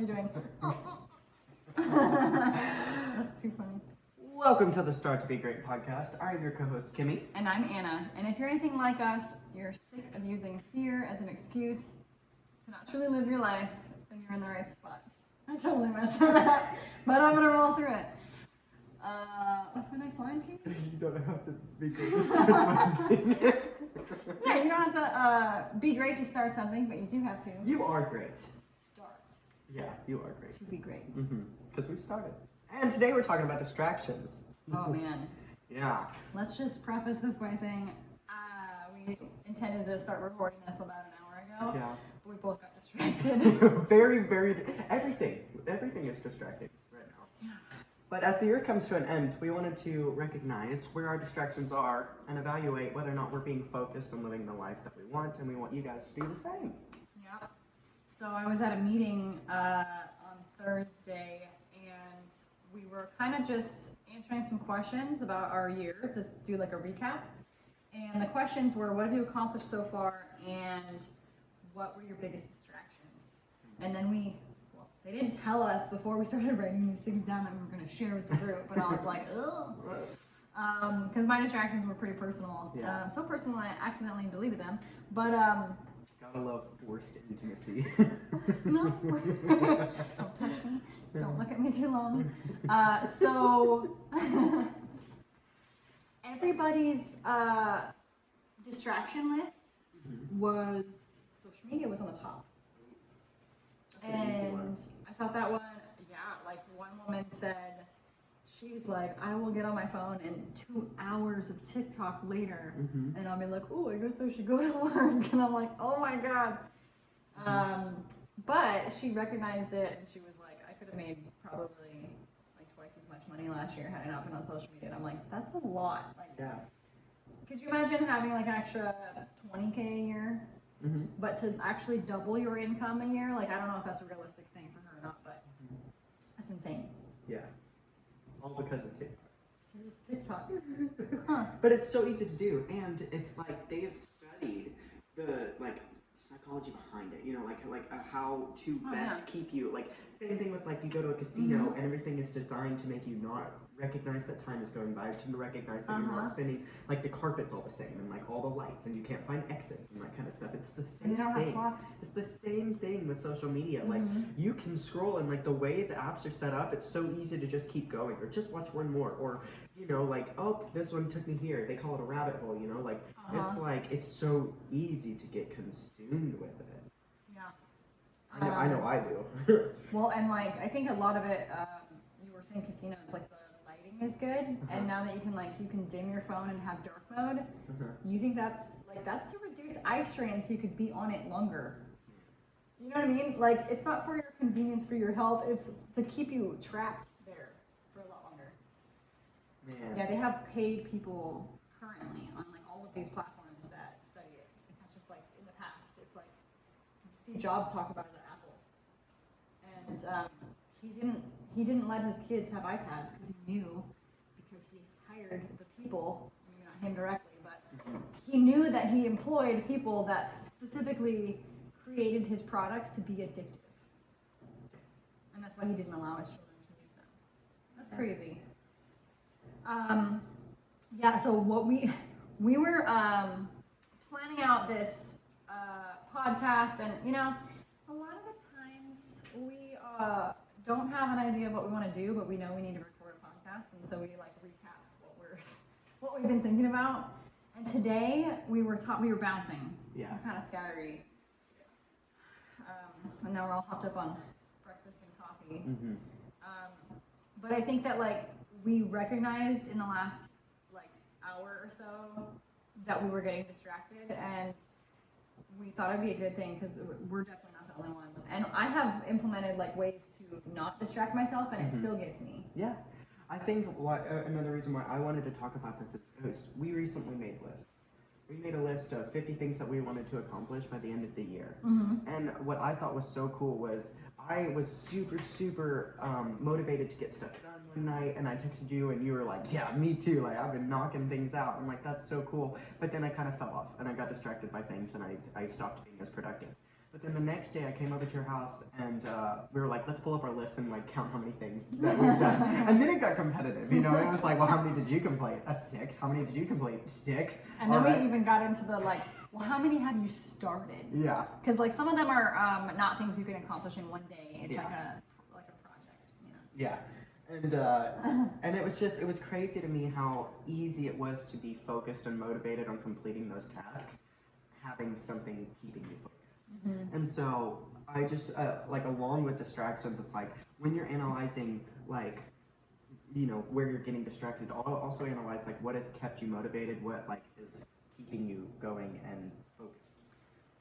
you doing. That's too funny. Welcome to the Start to Be Great podcast. I'm your co-host, Kimmy. And I'm Anna. And if you're anything like us, you're sick of using fear as an excuse to not truly live your life, then you're in the right spot. I totally messed that up, but I'm going to roll through it. What's my next line, Kate? You don't have to be great to start something. Yeah, you don't have to be great to start something, but you do have to. You are great. Start. Yeah, you are great. To be great. Because we started. And today we're talking about distractions. Oh, man. Yeah. Let's just preface this by saying we intended to start recording this about an hour ago. Yeah. But we both got distracted. very, everything is distracting right now. Yeah. But as the year comes to an end, we wanted to recognize where our distractions are and evaluate whether or not we're being focused on living the life that we want, and we want you guys to do the same. Yeah. So I was at a meeting on Thursday, and we were kind of just answering some questions about our year to do like a recap. And the questions were, what have you accomplished so far, and what were your biggest distractions? And then they didn't tell us before we started writing these things down that we were going to share with the group, but I was like, ugh. Because my distractions were pretty personal. Yeah. So personal I accidentally deleted them. But, Gotta love forced intimacy. no. Don't touch me. Don't look at me too long. So, everybody's distraction list was, social media was on the top. That's an easy one. And I thought that one, like one woman said, she's like, I will get on my phone and 2 hours of TikTok later, and I'll be like, oh, I guess I should go to work. And I'm like, oh my God. But she recognized it, and she was like, I could have made probably like twice as much money last year had I not been on social media. And I'm like, that's a lot. Like, Yeah. could you imagine having like an extra 20K a year? But to actually double your income a year, like I don't know if that's a realistic thing for her or not, but that's insane. Yeah. All because of TikTok. TikTok. Huh. But it's so easy to do, and it's like they have studied the psychology behind it. You know, how to best keep you. Like same thing with you go to a casino and everything is designed to make you not recognize that time is going by, to recognize that you're not spending. Like the carpet's all the same, and all the lights, and you can't find exits and that kind of stuff. It's the same thing. It's the same thing with social media. Like you can scroll, and the way the apps are set up, it's so easy to just keep going, or just watch one more, or oh, this one took me here. They call it a rabbit hole. It's so easy to get consumed with it. Yeah. I know I do. Well, and I think a lot of it, you were saying casinos, the lighting is good, and now that you can dim your phone and have dark mode, you think that's to reduce eye strain so you could be on it longer. You know what I mean? It's not for your convenience, for your health, it's to keep you trapped there for a lot longer. Man. Yeah, they have paid people currently on all of these platforms that study it. It's not just in the past. It's Steve Jobs talked about it at Apple, and he didn't let his kids have iPads because he knew, because he hired the people, maybe not him directly, but he knew that he employed people that specifically created his products to be addictive, and that's why he didn't allow his children to use them. That's crazy. Yeah, so what we were planning out this podcast, and a lot of the times we don't have an idea of what we want to do, but we know we need to record a podcast, and so we recap what we've been thinking about. And today we were bouncing. Yeah. We're kind of scattery. And now we're all hopped up on breakfast and coffee. But I think that we recognized in the last hour or so that we were getting distracted, and we thought it'd be a good thing because we're definitely not the only ones. And I have implemented ways to not distract myself, and it still gets me. Yeah. I think another reason why I wanted to talk about this is because we recently made lists. We made a list of 50 things that we wanted to accomplish by the end of the year. And what I thought was so cool was I was super motivated to get stuff done one night, and I texted you, and you were like, yeah, me too. I've been knocking things out. I'm like, that's so cool. But then I kind of fell off, and I got distracted by things, and I stopped being as productive. But then the next day I came over to your house and we were like, let's pull up our list and like count how many things that we've done. And then it got competitive, you know. It was like, well, how many did you complete? 6. How many did you complete? 6. And then we even got into the like, well, how many have you started? Yeah. Because like some of them are not things you can accomplish in one day. It's like a project, you know. Yeah. And it was crazy to me how easy it was to be focused and motivated on completing those tasks, having something keeping you focused. Mm-hmm. And so I just like along with distractions, it's like when you're analyzing like where you're getting distracted, also analyze like what has kept you motivated, what like is keeping you going and focused.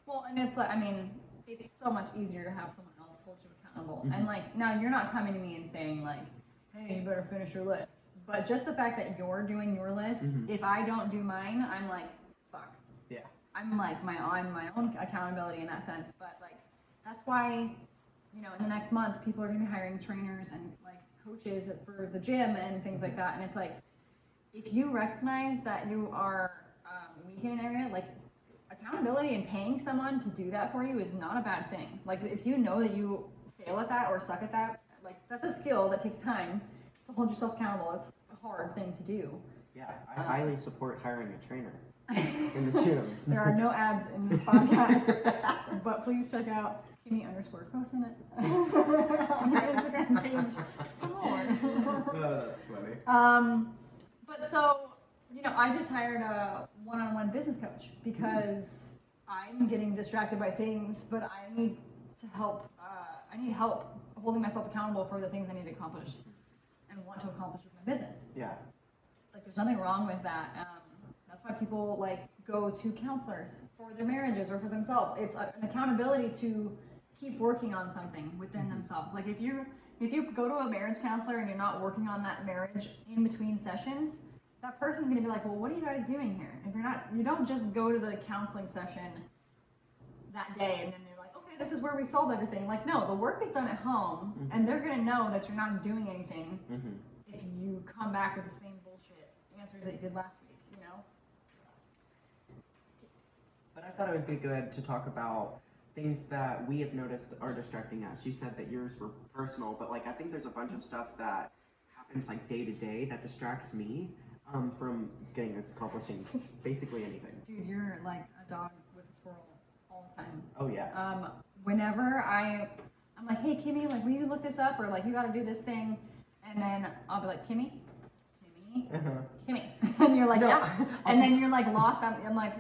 Well, and it's like, I mean, it's so much easier to have someone else hold you accountable. Mm-hmm. And like, now you're not coming to me and saying like, hey, you better finish your list. But just the fact that you're doing your list, Mm-hmm. if I don't do mine, I'm like, fuck. Yeah. I'm like my own accountability in that sense. But like, that's why, in the next month, people are gonna be hiring trainers and like coaches for the gym and things like that. And it's like, if you recognize that you are weak in an area, like accountability and paying someone to do that for you is not a bad thing. Like if you know that you fail at that or suck at that, like that's a skill that takes time to hold yourself accountable. It's a hard thing to do. Yeah, I highly support hiring a trainer in the gym. There are no ads in this podcast, but please check out Kimmy_Croson on your Instagram page for more. Oh, that's funny. But so, I just hired a one-on-one business coach because I'm getting distracted by things, but I need to help. I need help holding myself accountable for the things I need to accomplish and want to accomplish with my business. Yeah. Like, there's nothing wrong with that. That's why people like go to counselors for their marriages or for themselves. It's an accountability to keep working on something within themselves. Like if you go to a marriage counselor and you're not working on that marriage in between sessions, that person's gonna be like, well, what are you guys doing here? If you don't just go to the counseling session that day and then you're like, okay, this is where we solved everything. Like, no, the work is done at home, and they're gonna know that you're not doing anything if you come back with the same bullshit answers that you did last week. But I thought it would be good to talk about things that we have noticed are distracting us. You said that yours were personal, but like I think there's a bunch of stuff that happens like day to day that distracts me from accomplishing basically anything. Dude, you're like a dog with a squirrel all the time. Oh yeah. Whenever I'm like, hey Kimmy, like will you look this up or like you got to do this thing, and then I'll be like, Kimmy, Kimmy, and you're like, no. yeah, and then you're like lost. I'm like,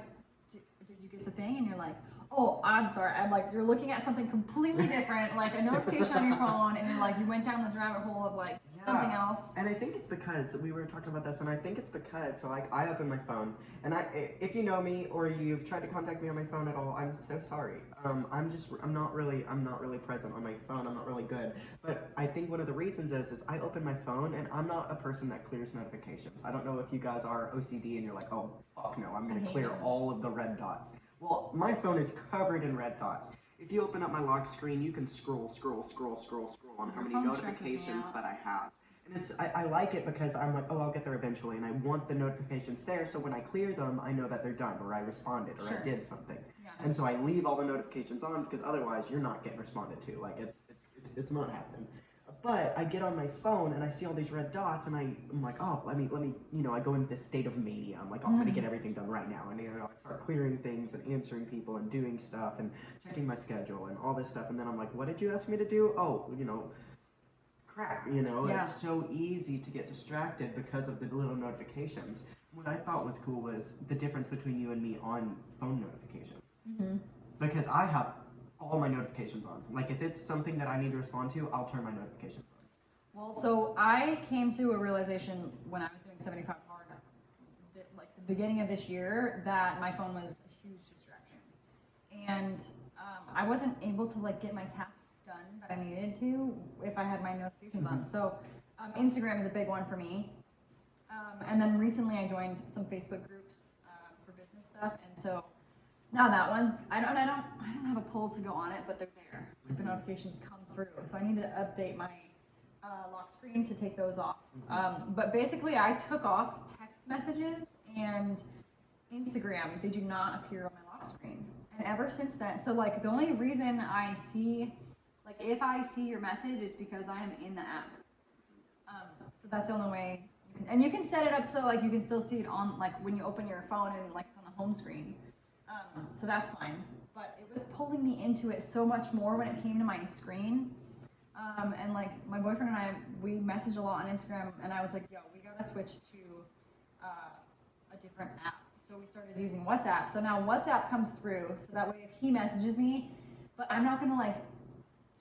did you get the thing? And you're like, oh, I'm sorry. I'm like, you're looking at something completely different, like a notification on your phone, and you're like, you went down this rabbit hole of like something else. And I think it's because we were talking about this, and I think it's because like I open my phone, and if you know me or you've tried to contact me on my phone at all, I'm so sorry. I'm not really present on my phone. I'm not really good. But I think one of the reasons is I open my phone, and I'm not a person that clears notifications. I don't know if you guys are OCD, and you're like, oh fuck no, I'm gonna clear all of the red dots. Well, my phone is covered in red dots. If you open up my lock screen, you can scroll on how many notifications that I have. And I like it because I'm like, oh, I'll get there eventually, and I want the notifications there, so when I clear them, I know that they're done, or I responded, or I did something. Yeah. And so I leave all the notifications on, because otherwise you're not getting responded to. Like, it's not happening. But I get on my phone and I see all these red dots, and I'm like, oh, let me, I go into this state of mania. I'm like, oh, I'm gonna get everything done right now, and I start clearing things and answering people and doing stuff and checking my schedule and all this stuff, and then I'm like, what did you ask me to do? Oh, crap, Yeah. It's so easy to get distracted because of the little notifications. What I thought was cool was the difference between you and me on phone notifications, because I have all my notifications on. Like if it's something that I need to respond to, I'll turn my notifications on. Well, so I came to a realization when I was doing 75 Hard, like the beginning of this year, that my phone was a huge distraction, and I wasn't able to like get my tasks done that I needed to if I had my notifications on. So Instagram is a big one for me, and then recently I joined some Facebook groups for business stuff, and so. Now that one's, I don't have a poll to go on it, but they're there. Like the notifications come through. So I need to update my lock screen to take those off. But basically I took off text messages and Instagram. They do not appear on my lock screen. And ever since then, so like the only reason I see, like if I see your message, it's because I am in the app. So that's the only way. And you can set it up so like you can still see it on like when you open your phone and like it's on the home screen. So that's fine. But it was pulling me into it so much more when it came to my screen. And like my boyfriend and I, we message a lot on Instagram, and I was like, yo, we gotta switch to a different app. So we started using WhatsApp. So now WhatsApp comes through, so that way if he messages me, but I'm not gonna like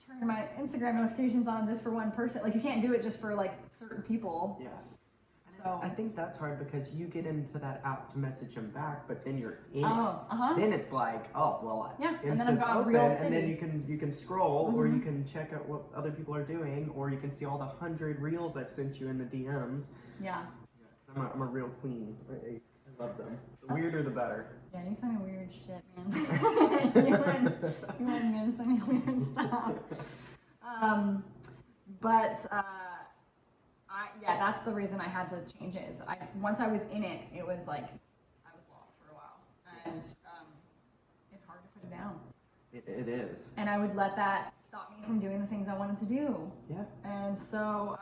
turn my Instagram notifications on just for one person. Like you can't do it just for like certain people. Yeah. So I think that's hard because you get into that app to message them back, but then you're in oh, it. Then it's like, oh well, yeah, and then Insta's I've got open, Real and then City. you can scroll, or Mhm. you can check out what other people are doing, or you can see all the 100 reels I've sent you in the DMs. Yeah. Yeah, I'm a real queen. I love them. The weirder, the better. Yeah, you send me weird shit, man. you and me send me weird stuff. But yeah, that's the reason I had to change it. Is once I was in it, it was like I was lost for a while, and it's hard to put it down. It is. And I would let that stop me from doing the things I wanted to do. Yeah. And so,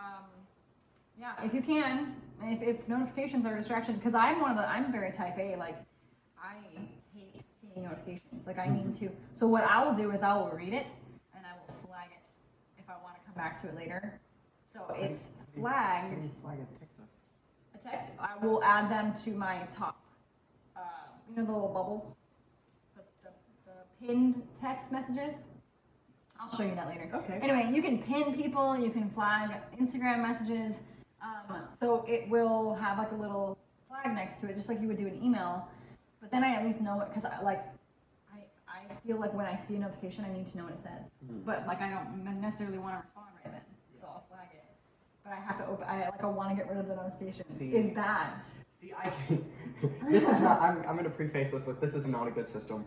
yeah, if you can, if notifications are a distraction, because I'm very type A. Like I hate seeing notifications. Like I need to. So what I will do is I will read it and I will flag it if I want to come back to it later. So it's flagged. How do you flag a text message? A text. I will add them to my top. The little bubbles. The pinned text messages. I'll show you that later. Okay. Anyway, you can pin people. You can flag Instagram messages. So it will have like a little flag next to it, just like you would do an email. But then I at least know it because I feel like when I see a notification, I need to know what it says. But like I don't necessarily want to respond right then, so I'll flag it. But I have to open. I want to get rid of the notifications. It's bad. See, I can. This is not. I'm going to preface this with this is not a good system.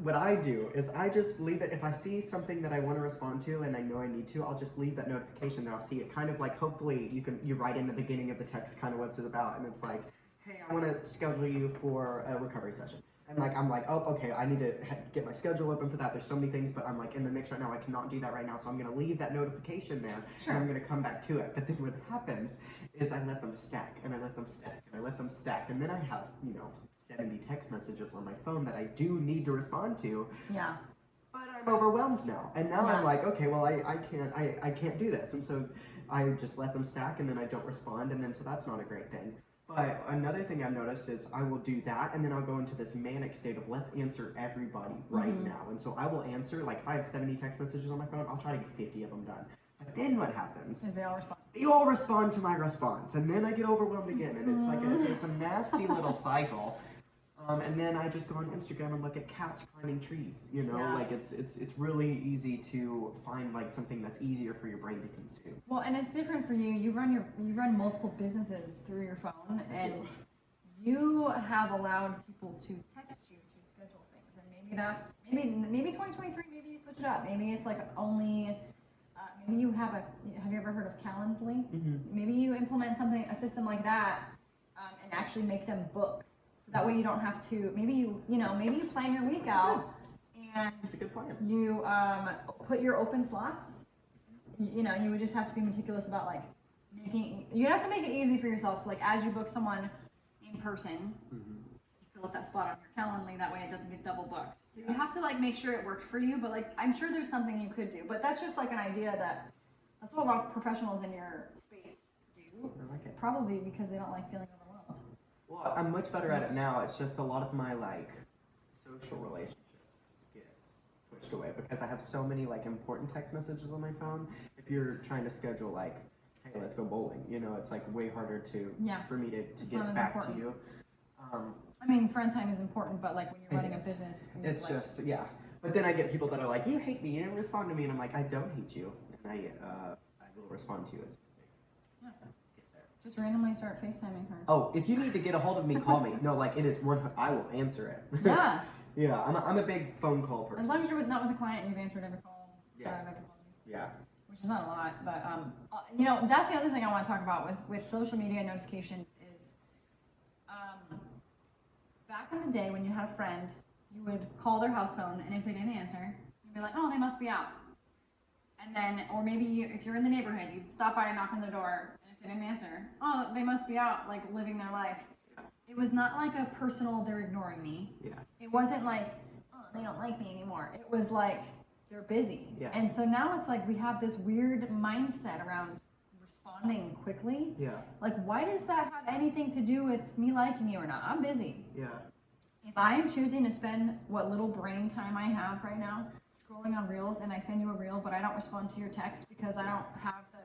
What I do is I just leave it. If I see something that I want to respond to and I know I need to, I'll just leave that notification there. I'll see it. Kind of like hopefully you write in the beginning of the text kind of what's it about, and it's like, hey, I want to schedule you for a recovery session. And like I'm like, oh, okay, I need to get my schedule open for that. There's so many things, but I'm like in the mix right now. I cannot do that right now, so I'm gonna leave that notification there, and I'm gonna come back to it. But then what happens is I let them stack, and I let them stack, and I let them stack, and then I have 70 text messages on my phone that I do need to respond to. Yeah. But I'm overwhelmed now, and now Yeah. I'm like, okay, well I can't do this, and so I just let them stack, and then I don't respond, and then so that's not a great thing. But another thing I've noticed is I will do that, and then I'll go into this manic state of let's answer everybody right now. And so I will answer, like if I have 70 text messages on my phone, I'll try to get 50 of them done. But then what happens? They all respond. They all respond to my response, and then I get overwhelmed again, and it's like it's a nasty little cycle. And then I just go on Instagram and look at cats climbing trees. Yeah. Like it's really easy to find like something that's easier for your brain to consume. Well, and it's different for you. You run multiple businesses through your phone, and you have allowed people to text you to schedule things. And maybe 2023. Maybe you switch it up. Maybe it's like only. Maybe you have you ever heard of Calendly? Mm-hmm. Maybe you implement a system like that, and actually make them book. So that way you don't have to. Maybe you plan your week out, and It's a good plan. you put your open slots. You would just have to be meticulous about like you'd have to make it easy for yourself. So like as you book someone in person, you fill up that spot on your Calendly. That way it doesn't get double booked. So you have to like make sure it works for you. But like I'm sure there's something you could do. But that's just like an idea that's what a lot of professionals in your space do. I like it. Probably because they don't like feeling overwhelmed. Well, I'm much better at it now. It's just a lot of my like social relationships get pushed away because I have so many like important text messages on my phone. If you're trying to schedule like, hey, let's go bowling, it's like way harder for me to get back to you. I mean, friend time is important, but like when you're running a business, it's just But then I get people that are like, you hate me, you didn't respond to me, and I'm like, I don't hate you, and I will respond to you as soon as I get there. Just randomly start FaceTiming her. Oh, if you need to get a hold of me, call me. No, like it is I will answer it. Yeah. Yeah, I'm a big phone call person. As long as you're not with a client and you've answered every call. Yeah. I've ever called you. Yeah. Which is not a lot, but that's the other thing I want to talk about with social media notifications is back in the day when you had a friend, you would call their house phone, and if they didn't answer, you'd be like, oh, they must be out. And then, or maybe if you're in the neighborhood, you'd stop by and knock on the door, and if they didn't answer, oh, they must be out, like living their life. It was not like a personal, they're ignoring me. Yeah. It wasn't like, oh, they don't like me anymore. It was like, they're busy. Yeah. And so now it's like we have this weird mindset around responding quickly. Yeah. Like, why does that have anything to do with me liking you or not? I'm busy. Yeah. If I am choosing to spend what little brain time I have right now scrolling on Reels, and I send you a reel, but I don't respond to your text because I don't have the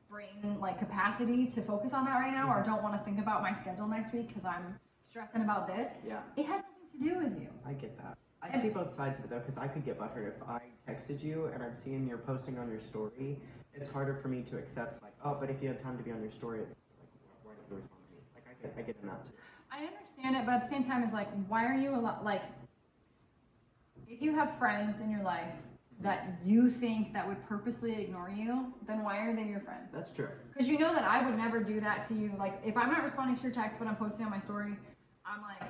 brain like capacity to focus on that right now, or don't want to think about my schedule next week because I'm stressing about this. Yeah. It has nothing to do with you. I get that. I see both sides of it though, because I could get butthurt if I texted you and I'm seeing you're posting on your story. It's harder for me to accept, like, oh, but if you had time to be on your story, it's like, why didn't you respond to me? Like, I get in that too. I understand it, but at the same time, it's like, why are you like, if you have friends in your life that you think that would purposely ignore you, then why are they your friends? That's true. Because you know that I would never do that to you. Like, if I'm not responding to your text, but I'm posting on my story, I'm like,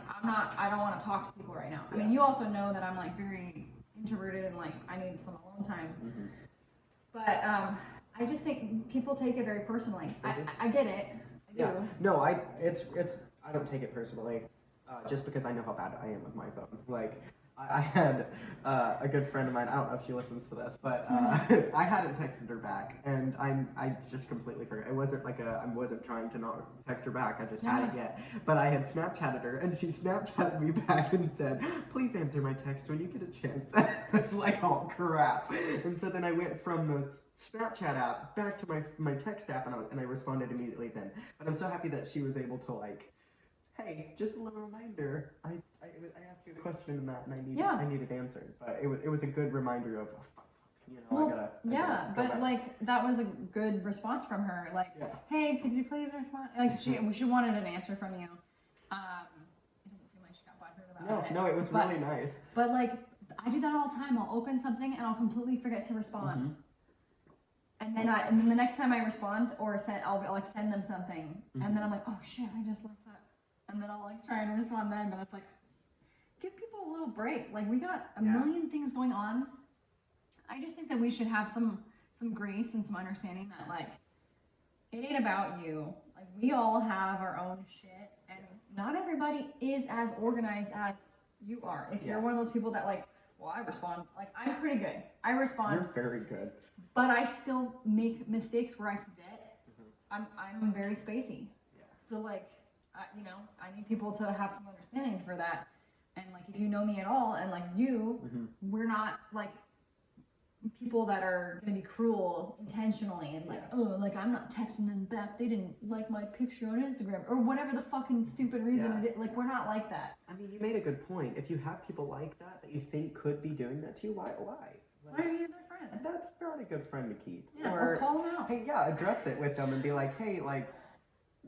I don't want to talk to people right now. I mean, you also know that I'm like very introverted and like, I need some alone time. Mm-hmm. But I just think people take it very personally. I get it. I Yeah. do. No, I don't take it personally, just because I know how bad I am with my phone. Like, I had a good friend of mine. I don't know if she listens to this, but I hadn't texted her back, and I just completely forgot. It wasn't like I wasn't trying to not text her back. I just hadn't yet. But I had Snapchatted her, and she Snapchatted me back and said, "Please answer my text when you get a chance." I was like, "Oh crap!" And so then I went from the Snapchat app back to my text app, and I responded immediately then. But I'm so happy that she was able to like, hey, just a little reminder. I asked you a question in that, and I needed answered. But it was a good reminder of, oh, fuck, you know, Well, I gotta go but back. like that was a good response from her. Like, hey, could you please respond? Like she wanted an answer from you. It doesn't seem like she got butthurt about it. No, it was really nice. But like, I do that all the time. I'll open something and I'll completely forget to respond. Mm-hmm. And then the next time I respond or I'll like send them something, and then I'm like, oh shit, I just left that. And then I'll like try and respond then, but it's like, give people a little break. Like, we got a million things going on. I just think that we should have some grace and some understanding that like, it ain't about you. Like, we all have our own shit, and not everybody is as organized as you are. If you're one of those people that like, well, I respond, like, I'm pretty good. I respond. You're very good. But I still make mistakes where I forget. I'm very spacey. Yeah. So like, I need people to have some understanding for that. And like, if you know me at all, and like we're not like people that are gonna be cruel intentionally and like, oh, like I'm not texting them back. They didn't like my picture on Instagram or whatever the fucking stupid reason it is. Like, we're not like that. I mean, you made a good point. If you have people like that you think could be doing that to you, why? Why are you their friends? That's not a good friend to keep. Yeah, or call them out. Hey, address it with them and be like, hey, like,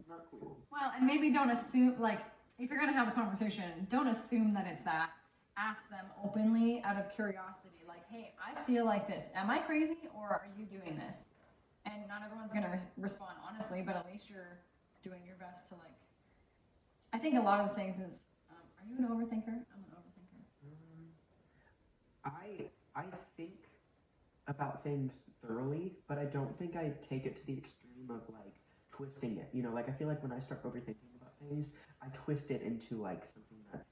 not cool. Well, and maybe don't assume, like, if you're gonna have a conversation, don't assume that it's that. Ask them openly out of curiosity, like, hey, I feel like this. Am I crazy, or are you doing this? And not everyone's gonna respond honestly, but at least you're doing your best to like. I think a lot of the things is, are you an overthinker? I'm an overthinker. I think about things thoroughly, but I don't think I take it to the extreme of like twisting it. You know, like I feel like when I start overthinking about things, I twist it into like something that's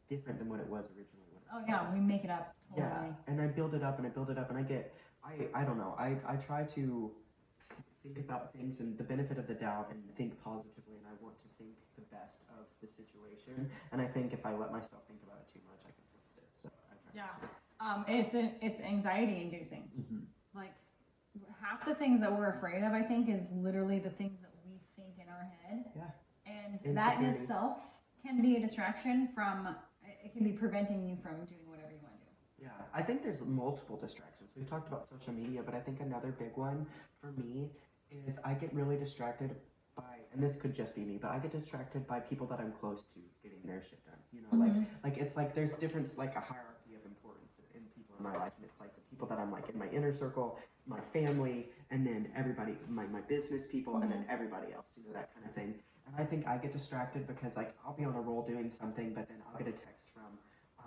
different than what it was originally. Oh yeah, we make it up. Totally. Yeah, and I build it up and I build it up, and I don't know. I try to think about things and the benefit of the doubt and think positively, and I want to think the best of the situation. And I think if I let myself think about it too much, I can twist it. So I try not to. It's anxiety inducing. Like, half the things that we're afraid of, I think, is literally the things that we think in our head. Yeah. And that in itself can be a distraction from, it can be preventing you from doing whatever you want to do. Yeah, I think there's multiple distractions. We've talked about social media, but I think another big one for me is I get really distracted by, and this could just be me, but I get distracted by people that I'm close to getting their shit done. You know, like it's like there's difference, like a hierarchy of importance in people in my life, and it's like the people that I'm like in my inner circle, my family, and then everybody, my business people, and then everybody else, you know, that kind of thing. And I think I get distracted because like I'll be on a roll doing something, but then I'll get a text from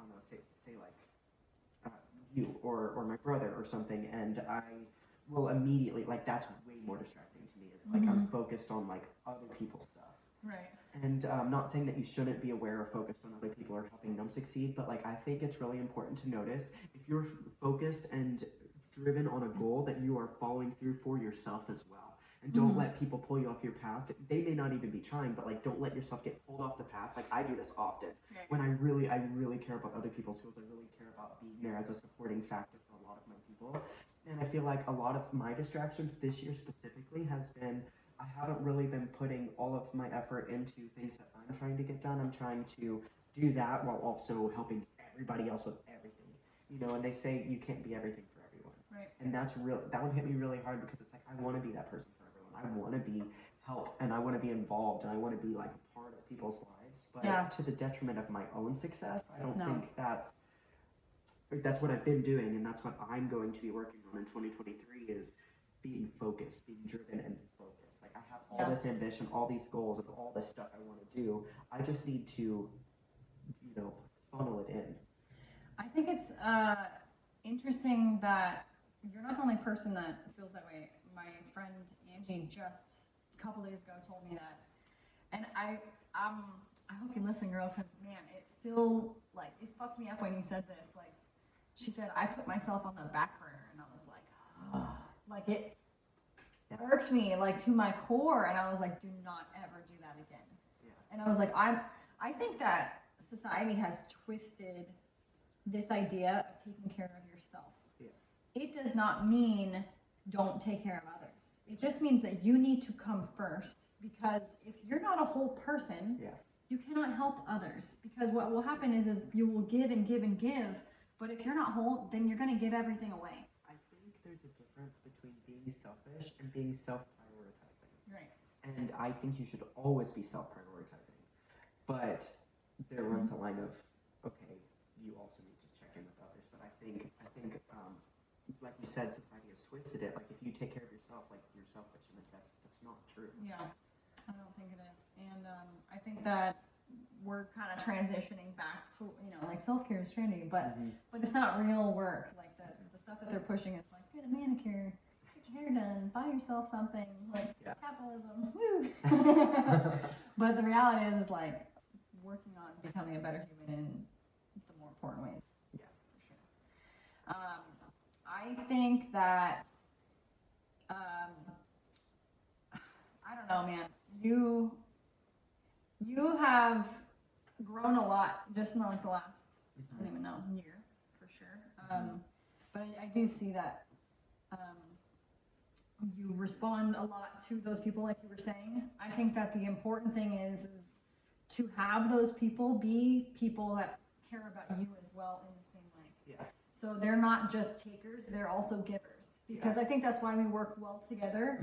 don't know, say like you or my brother or something, and I will immediately, like, that's way more distracting to me. It's like I'm focused on like other people's stuff. Right. And I'm not saying that you shouldn't be aware or focused on other people or helping them succeed, but like I think it's really important to notice if you're focused and driven on a goal that you are following through for yourself as well. And don't let people pull you off your path. They may not even be trying, but like don't let yourself get pulled off the path. Like I do this often. Right. When I really care about other people's goals. I really care about being there as a supporting factor for a lot of my people. And I feel like a lot of my distractions this year specifically has been I haven't really been putting all of my effort into things that I'm trying to get done. I'm trying to do that while also helping everybody else with everything. You know, and they say you can't be everything for everyone. Right. And that's real. That one hit me really hard because it's like I want to be that person for everyone. I want to be help and I want to be involved and I want to be like a part of people's lives. But to the detriment of my own success, I don't think that's what I've been doing, and that's what I'm going to be working on in 2023 is being focused, being driven and focused. Like I have all this ambition, all these goals, and all this stuff I want to do. I just need to, funnel it in. I think it's interesting that you're not the only person that feels that way. My friend Angie just a couple days ago told me that, and I hope you listen, girl, because man, it's still like it fucked me up when you said this. Like she said, I put myself on the back burner, and I was like, oh. Like it irked me like to my core, and I was like, do not ever do that again. Yeah. And I was like, I think that society has twisted this idea of taking care of yourself. Yeah. It does not mean don't take care of others. It just means that you need to come first, because if you're not a whole person, you cannot help others. Because what will happen is you will give and give and give, but if you're not whole, then you're going to give everything away. I think there's a difference between being selfish and being self-prioritizing. Right. And I think you should always be self-prioritizing. But there runs a line of, okay, you also need to check in with others. But I think, like you said, society has twisted it. Like if you take care of yourself, like you're selfish, and that's not true. Yeah, I don't think it is. And I think that we're kind of transitioning back to, like self-care is trendy, but it's not real work. Like the stuff that they're pushing is like, get a manicure, get your hair done, buy yourself something, like capitalism, woo. But the reality is like working on becoming a better human in the more important ways. Yeah, for sure. I think that, I don't know, man, you have grown a lot just in like the last, I don't even know, year, for sure. But I do see that you respond a lot to those people, like you were saying. I think that the important thing is to have those people be people that care about you as well in the same way. Yeah. So they're not just takers, they're also givers. Because I think that's why we work well together,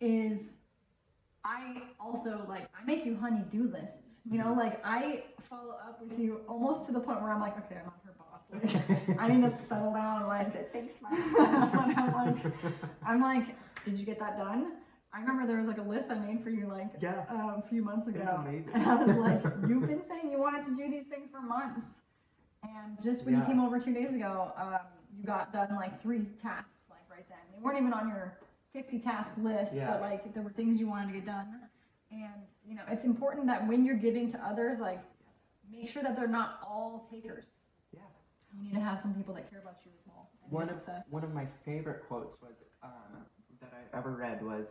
is I also, like, I make you honey-do lists. Like, I follow up with you almost to the point where I'm like, okay, I'm not her boss. Like, I need to settle down. Like, I said, thanks, Mom. I'm like, did you get that done? I remember there was like a list I made for you like a few months ago. That's amazing. And I was like, you've been saying you wanted to do these things for months. And just when you came over 2 days ago, you got done like 3 tasks like right then. They weren't even on your 50 task list, but like there were things you wanted to get done. And it's important that when you're giving to others, like make sure that they're not all takers. Yeah. You need to have some people that care about you as well and your success. One of my favorite quotes was that I ever read was,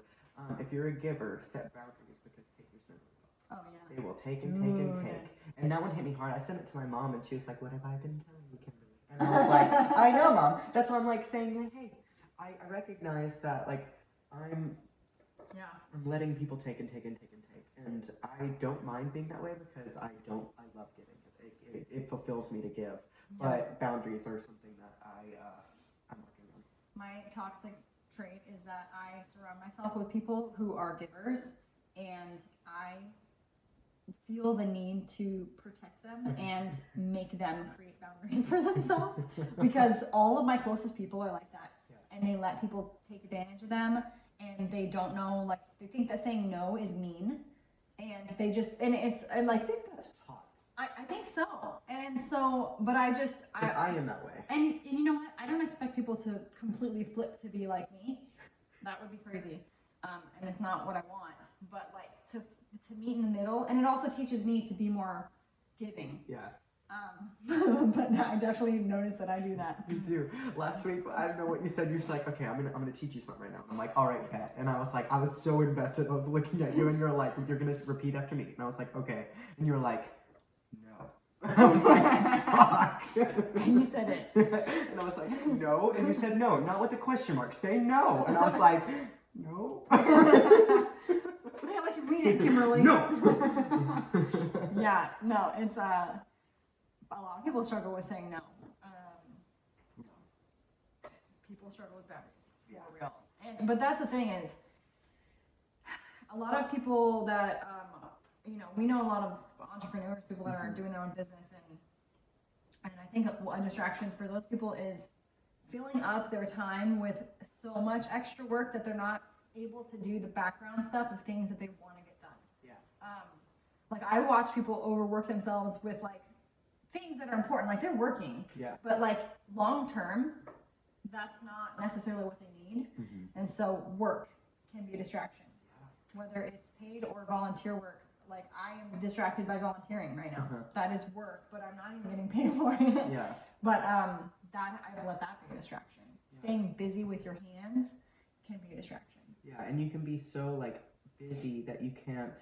if you're a giver, set boundaries because takers never will. Oh yeah. They will take and take and take. And that one hit me hard. I sent it to my mom and she was like, what have I been telling you, Kimberly? And I was like, I know, Mom. That's why I'm like saying, like, hey, I recognize that, like, I'm letting people take and take and take and take. And I don't mind being that way because I love giving. It fulfills me to give. But boundaries are something that I'm working on. My toxic trait is that I surround myself with people who are givers, and I feel the need to protect them and make them create boundaries for themselves, because all of my closest people are like that, and they let people take advantage of them, and they don't know, like, they think that saying no is mean, and they just, and it's, and like, I think that's taught. I think so. And so, but I just, Because I am that way. and you know what? I don't expect people to completely flip to be like me. That would be crazy. And it's not what I want. But like to meet in the middle, and it also teaches me to be more giving. Yeah. But I definitely noticed that I do that. You do. Last week, I don't know what you said. You're just like, okay, I'm gonna teach you something right now. I'm like, all right, bet. And I was like, I was so invested. I was looking at you, and you're like, you're gonna repeat after me. And I was like, okay. And you were like, no. I was like, fuck. And you said it. And I was like, no. And you said no, not with the question mark. Say no. And I was like, no. Say it like you mean it, Kimberly. No. Yeah, no, it's a lot of people struggle with saying no. People struggle with boundaries, for real. But that's the thing is, a lot of people that we know a lot of entrepreneurs, people that are doing their own business, and I think a distraction for those people is filling up their time with so much extra work that they're not able to do the background stuff of things that they want to get done. Yeah. Like I watch people overwork themselves with like things that are important, like they're working, Yeah. but like long term, that's not necessarily what they need. Mm-hmm. And so work can be a distraction, whether it's paid or volunteer work. Like I am distracted by volunteering right now. That is work, but I'm not even getting paid for it. Yeah. But that I let that be a distraction. Yeah. Staying busy with your hands can be a distraction. Yeah, and you can be so like busy that you can't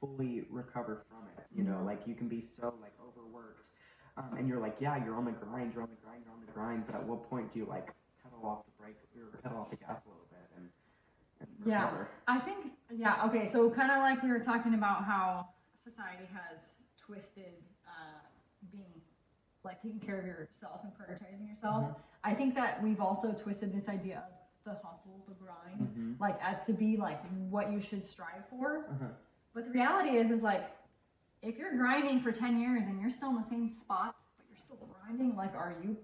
fully recover from it. You know, like you can be so like overworked, and you're like, yeah, you're on the grind, you're on the grind, you're on the grind. But at what point do you like pedal off the brake or pedal off the gas a little bit and recover? Yeah, I think okay. So kind of like we were talking about how society has twisted being like taking care of yourself and prioritizing yourself. Mm-hmm. I think that we've also twisted this idea of the hustle, the grind, like as to be like what you should strive for. But the reality is like if you're grinding for 10 years and you're still in the same spot, but you're still grinding, like are you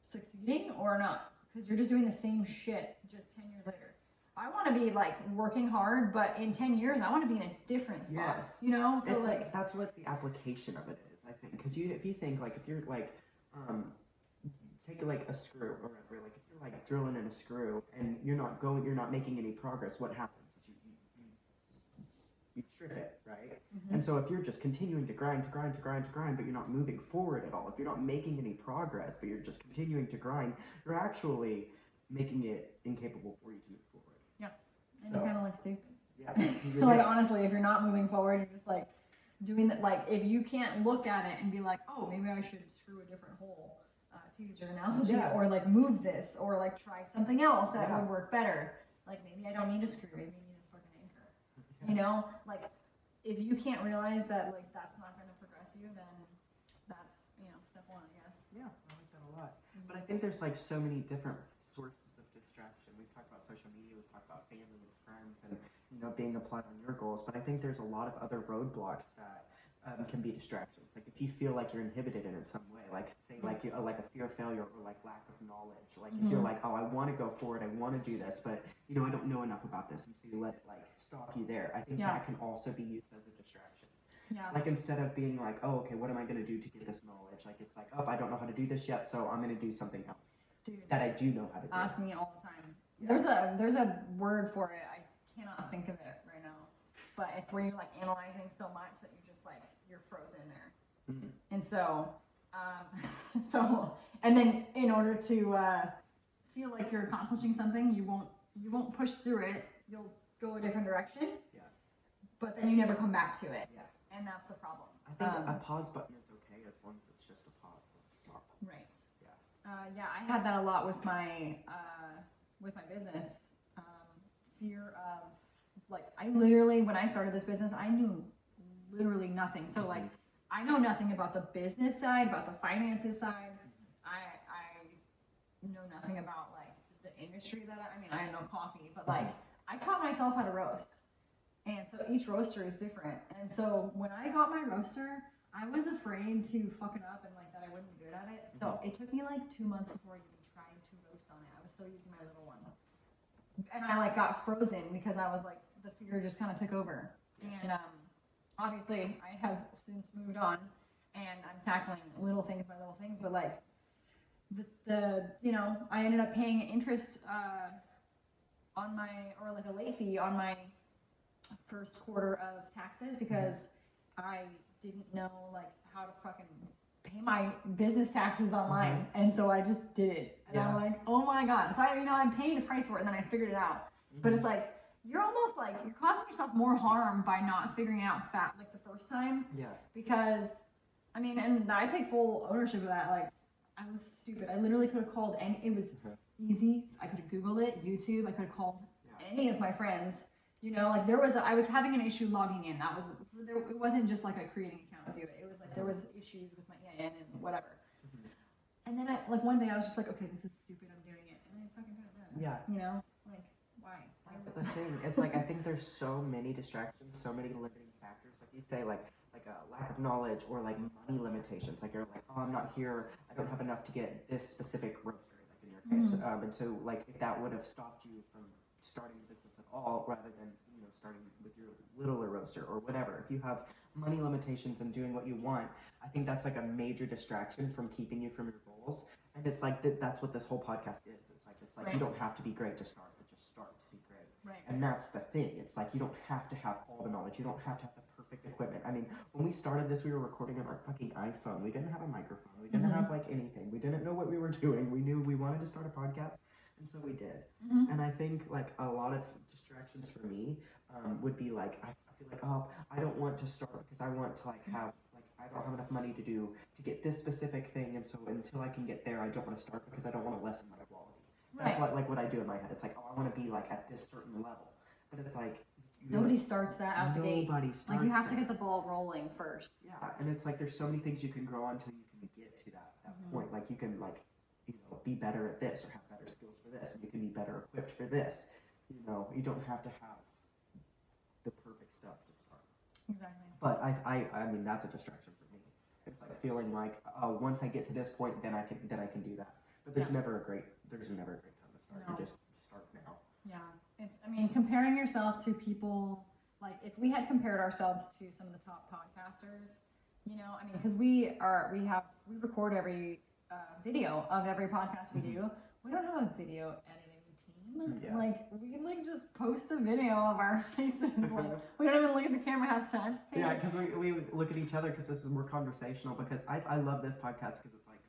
succeeding or not? Because you're just doing the same shit just 10 years later. I want to be like working hard, but in 10 years, I want to be in a different spot. Yes. You know? So it's like that's what the application of it is, I think. Because if you think like if you're like take like a screw or whatever, like if you're like drilling in a screw and you're not making any progress, what happens? You strip it, right? And so if you're just continuing to grind, but you're not moving forward at all, if you're not making any progress, but you're just continuing to grind, you're actually making it incapable for you to move forward. Yeah, and you kind of look stupid. Yeah. Like honestly, if you're not moving forward, you're just like doing that. Like if you can't look at it and be like, oh, maybe I should screw a different hole, to use your analogy, or like move this, or like try something else that would work better. Like maybe I don't need a screw, maybe I need a fucking anchor. You know, like if you can't realize that like that's not going to progress you, then that's step one, I guess. Yeah, I like that a lot. But I think there's like so many different sources of distraction. We've talked about social media, we've talked about family and friends, and being applied on your goals. But I think there's a lot of other roadblocks that can be distractions. Like if you feel like you're inhibited in some way, like say like a fear of failure or like lack of knowledge. Like if you're like, oh, I want to go forward, I want to do this, but I don't know enough about this, and so you let it like stop you there. I think that can also be used as a distraction. Yeah. Like instead of being like, oh, okay, what am I going to do to get this knowledge? Like it's like, oh, I don't know how to do this yet, so I'm going to do something else. Dude, that I do know how to do. Ask me all the time. Yeah. There's a word for it. I cannot think of it right now, but it's where you're like analyzing so much that you're frozen there. And so, and then in order to feel like you're accomplishing something, you won't push through it. You'll go a different direction. Yeah. But then you never come back to it. Yeah. And that's the problem. I think a pause button is okay as long as it's just a pause. Stop. Right. Yeah. I had that a lot with my business. Fear of like I literally when I started this business, I knew literally nothing. So like I know nothing about the business side, about the finances side. I know nothing about like the industry that I know coffee, but like I taught myself how to roast. And so each roaster is different. And so when I got my roaster, I was afraid to fuck it up and like that I wouldn't be good at it. So it took me like 2 months before I even tried to roast on it. I was still using my little one. And I like got frozen because I was like the fear just kind of took over. And obviously I have since moved on, and I'm tackling little things by little things, but like I ended up paying interest on my, or like a late fee on my first quarter of taxes because I didn't know like how to fucking pay my business taxes online, and so I just did it, and I'm like, oh my god. So I'm paying the price for it, and then I figured it out. But it's like you're almost like you're causing yourself more harm by not figuring it out like the first time. Yeah. Because and I take full ownership of that. Like I was stupid. I literally could have called, and it was easy. I could have Googled it, YouTube. I could have called any of my friends. Like I was having an issue logging in. It wasn't just like a creating an account and do it. It was like there was issues with my EIN and whatever. And then one day I was just like, okay, this is stupid. I'm doing it, and I fucking got it done. Yeah. Like why? That's the thing. It's like I think there's so many distractions, so many limiting factors. Like you say, like a lack of knowledge or like money limitations. Like you're like, oh, I'm not here. I don't have enough to get this specific roaster. Like in your case, and so like if that would have stopped you from starting the business at all, rather than starting with your littler roaster or whatever. If you have money limitations and doing what you want, I think that's like a major distraction from keeping you from your goals. And it's like that's what this whole podcast is. It's like you don't have to be great to start, but just start to be great. Right. And that's the thing. It's like you don't have to have all the knowledge. You don't have to have the perfect equipment. I mean, when we started this, we were recording on our fucking iPhone. We didn't have a microphone. We didn't have like anything. We didn't know what we were doing. We knew we wanted to start a podcast, and so we did. And I think like a lot of distractions for me would be like I feel like, oh, I don't want to start because I want to like have like I don't have enough money to get this specific thing, and so until I can get there, I don't want to start because I don't want to lessen my quality. That's what I do in my head. It's like, oh, I want to be like at this certain level, but it's like nobody starts that out the gate. Nobody starts. Like you have to get the ball rolling first. Yeah, and it's like there's so many things you can grow until you can get to that point. Like you can like be better at this or have better skills for this, and you can be better equipped for this. You don't have to have the perfect stuff to start. Exactly. But I mean that's a distraction for me. It's like feeling like once I get to this point, then I can do that. But there's never a great time to start. No. You just start now. Yeah, comparing yourself to people, like if we had compared ourselves to some of the top podcasters, because we record every video of every podcast we do. We don't have a video editing team. Yeah. Like we just post a video of our faces. Like we don't even look at the camera half the time. Hey. Yeah, because we look at each other because this is more conversational. Because I love this podcast because it's like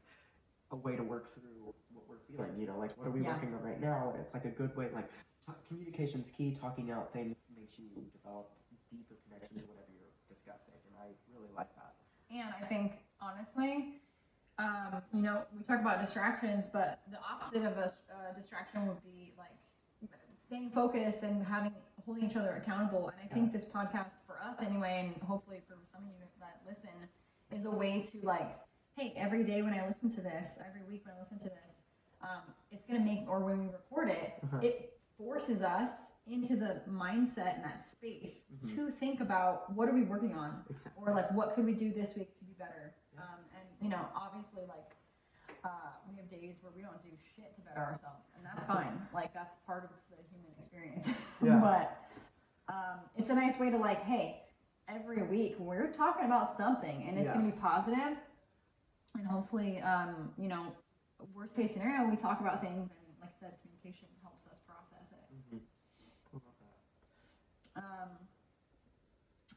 a way to work through what we're feeling. Like what are we working on right now? And it's like a good way. Like communication's key. Talking out things makes you develop deeper connections to whatever you're discussing, and I really like that. And I think honestly. We talk about distractions, but the opposite of a distraction would be like staying focused and holding each other accountable. And I think this podcast for us anyway, and hopefully for some of you that listen, is a way to like, hey, every day when I listen to this, every week when I listen to this, it's going to make, or when we record it, it forces us into the mindset and that space to think about what are we working on, or like what could we do this week to be better. And obviously like we have days where we don't do shit to better ourselves, and that's fine. Like that's part of the human experience. But it's a nice way to like, hey, every week we're talking about something, and it's gonna be positive, and hopefully worst case scenario we talk about things, and like I said, communication helps us process it. I love that.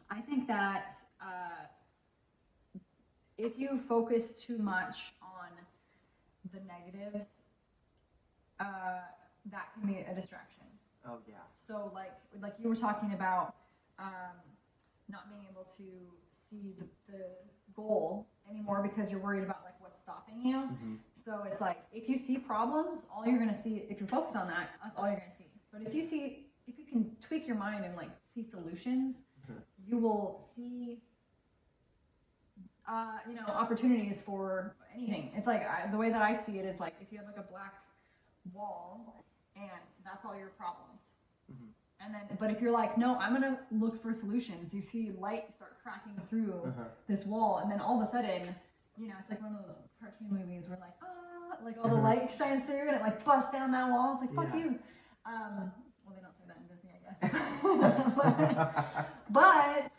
I think that if you focus too much on the negatives, that can be a distraction. Oh yeah. So like you were talking about not being able to see the goal anymore because you're worried about like what's stopping you. So it's like if you see problems, all you're gonna see, if you're focused on that, that's all you're gonna see. But if you can tweak your mind and like see solutions, you will see opportunities for anything. It's like the way that I see it is like if you have like a black wall and that's all your problems. And then, but if you're like, no, I'm gonna look for solutions, you see light start cracking through this wall, and then all of a sudden, it's like one of those cartoon movies where like all the light shines through and it like busts down that wall. It's like fuck you. Well, they don't say that in Disney, I guess. but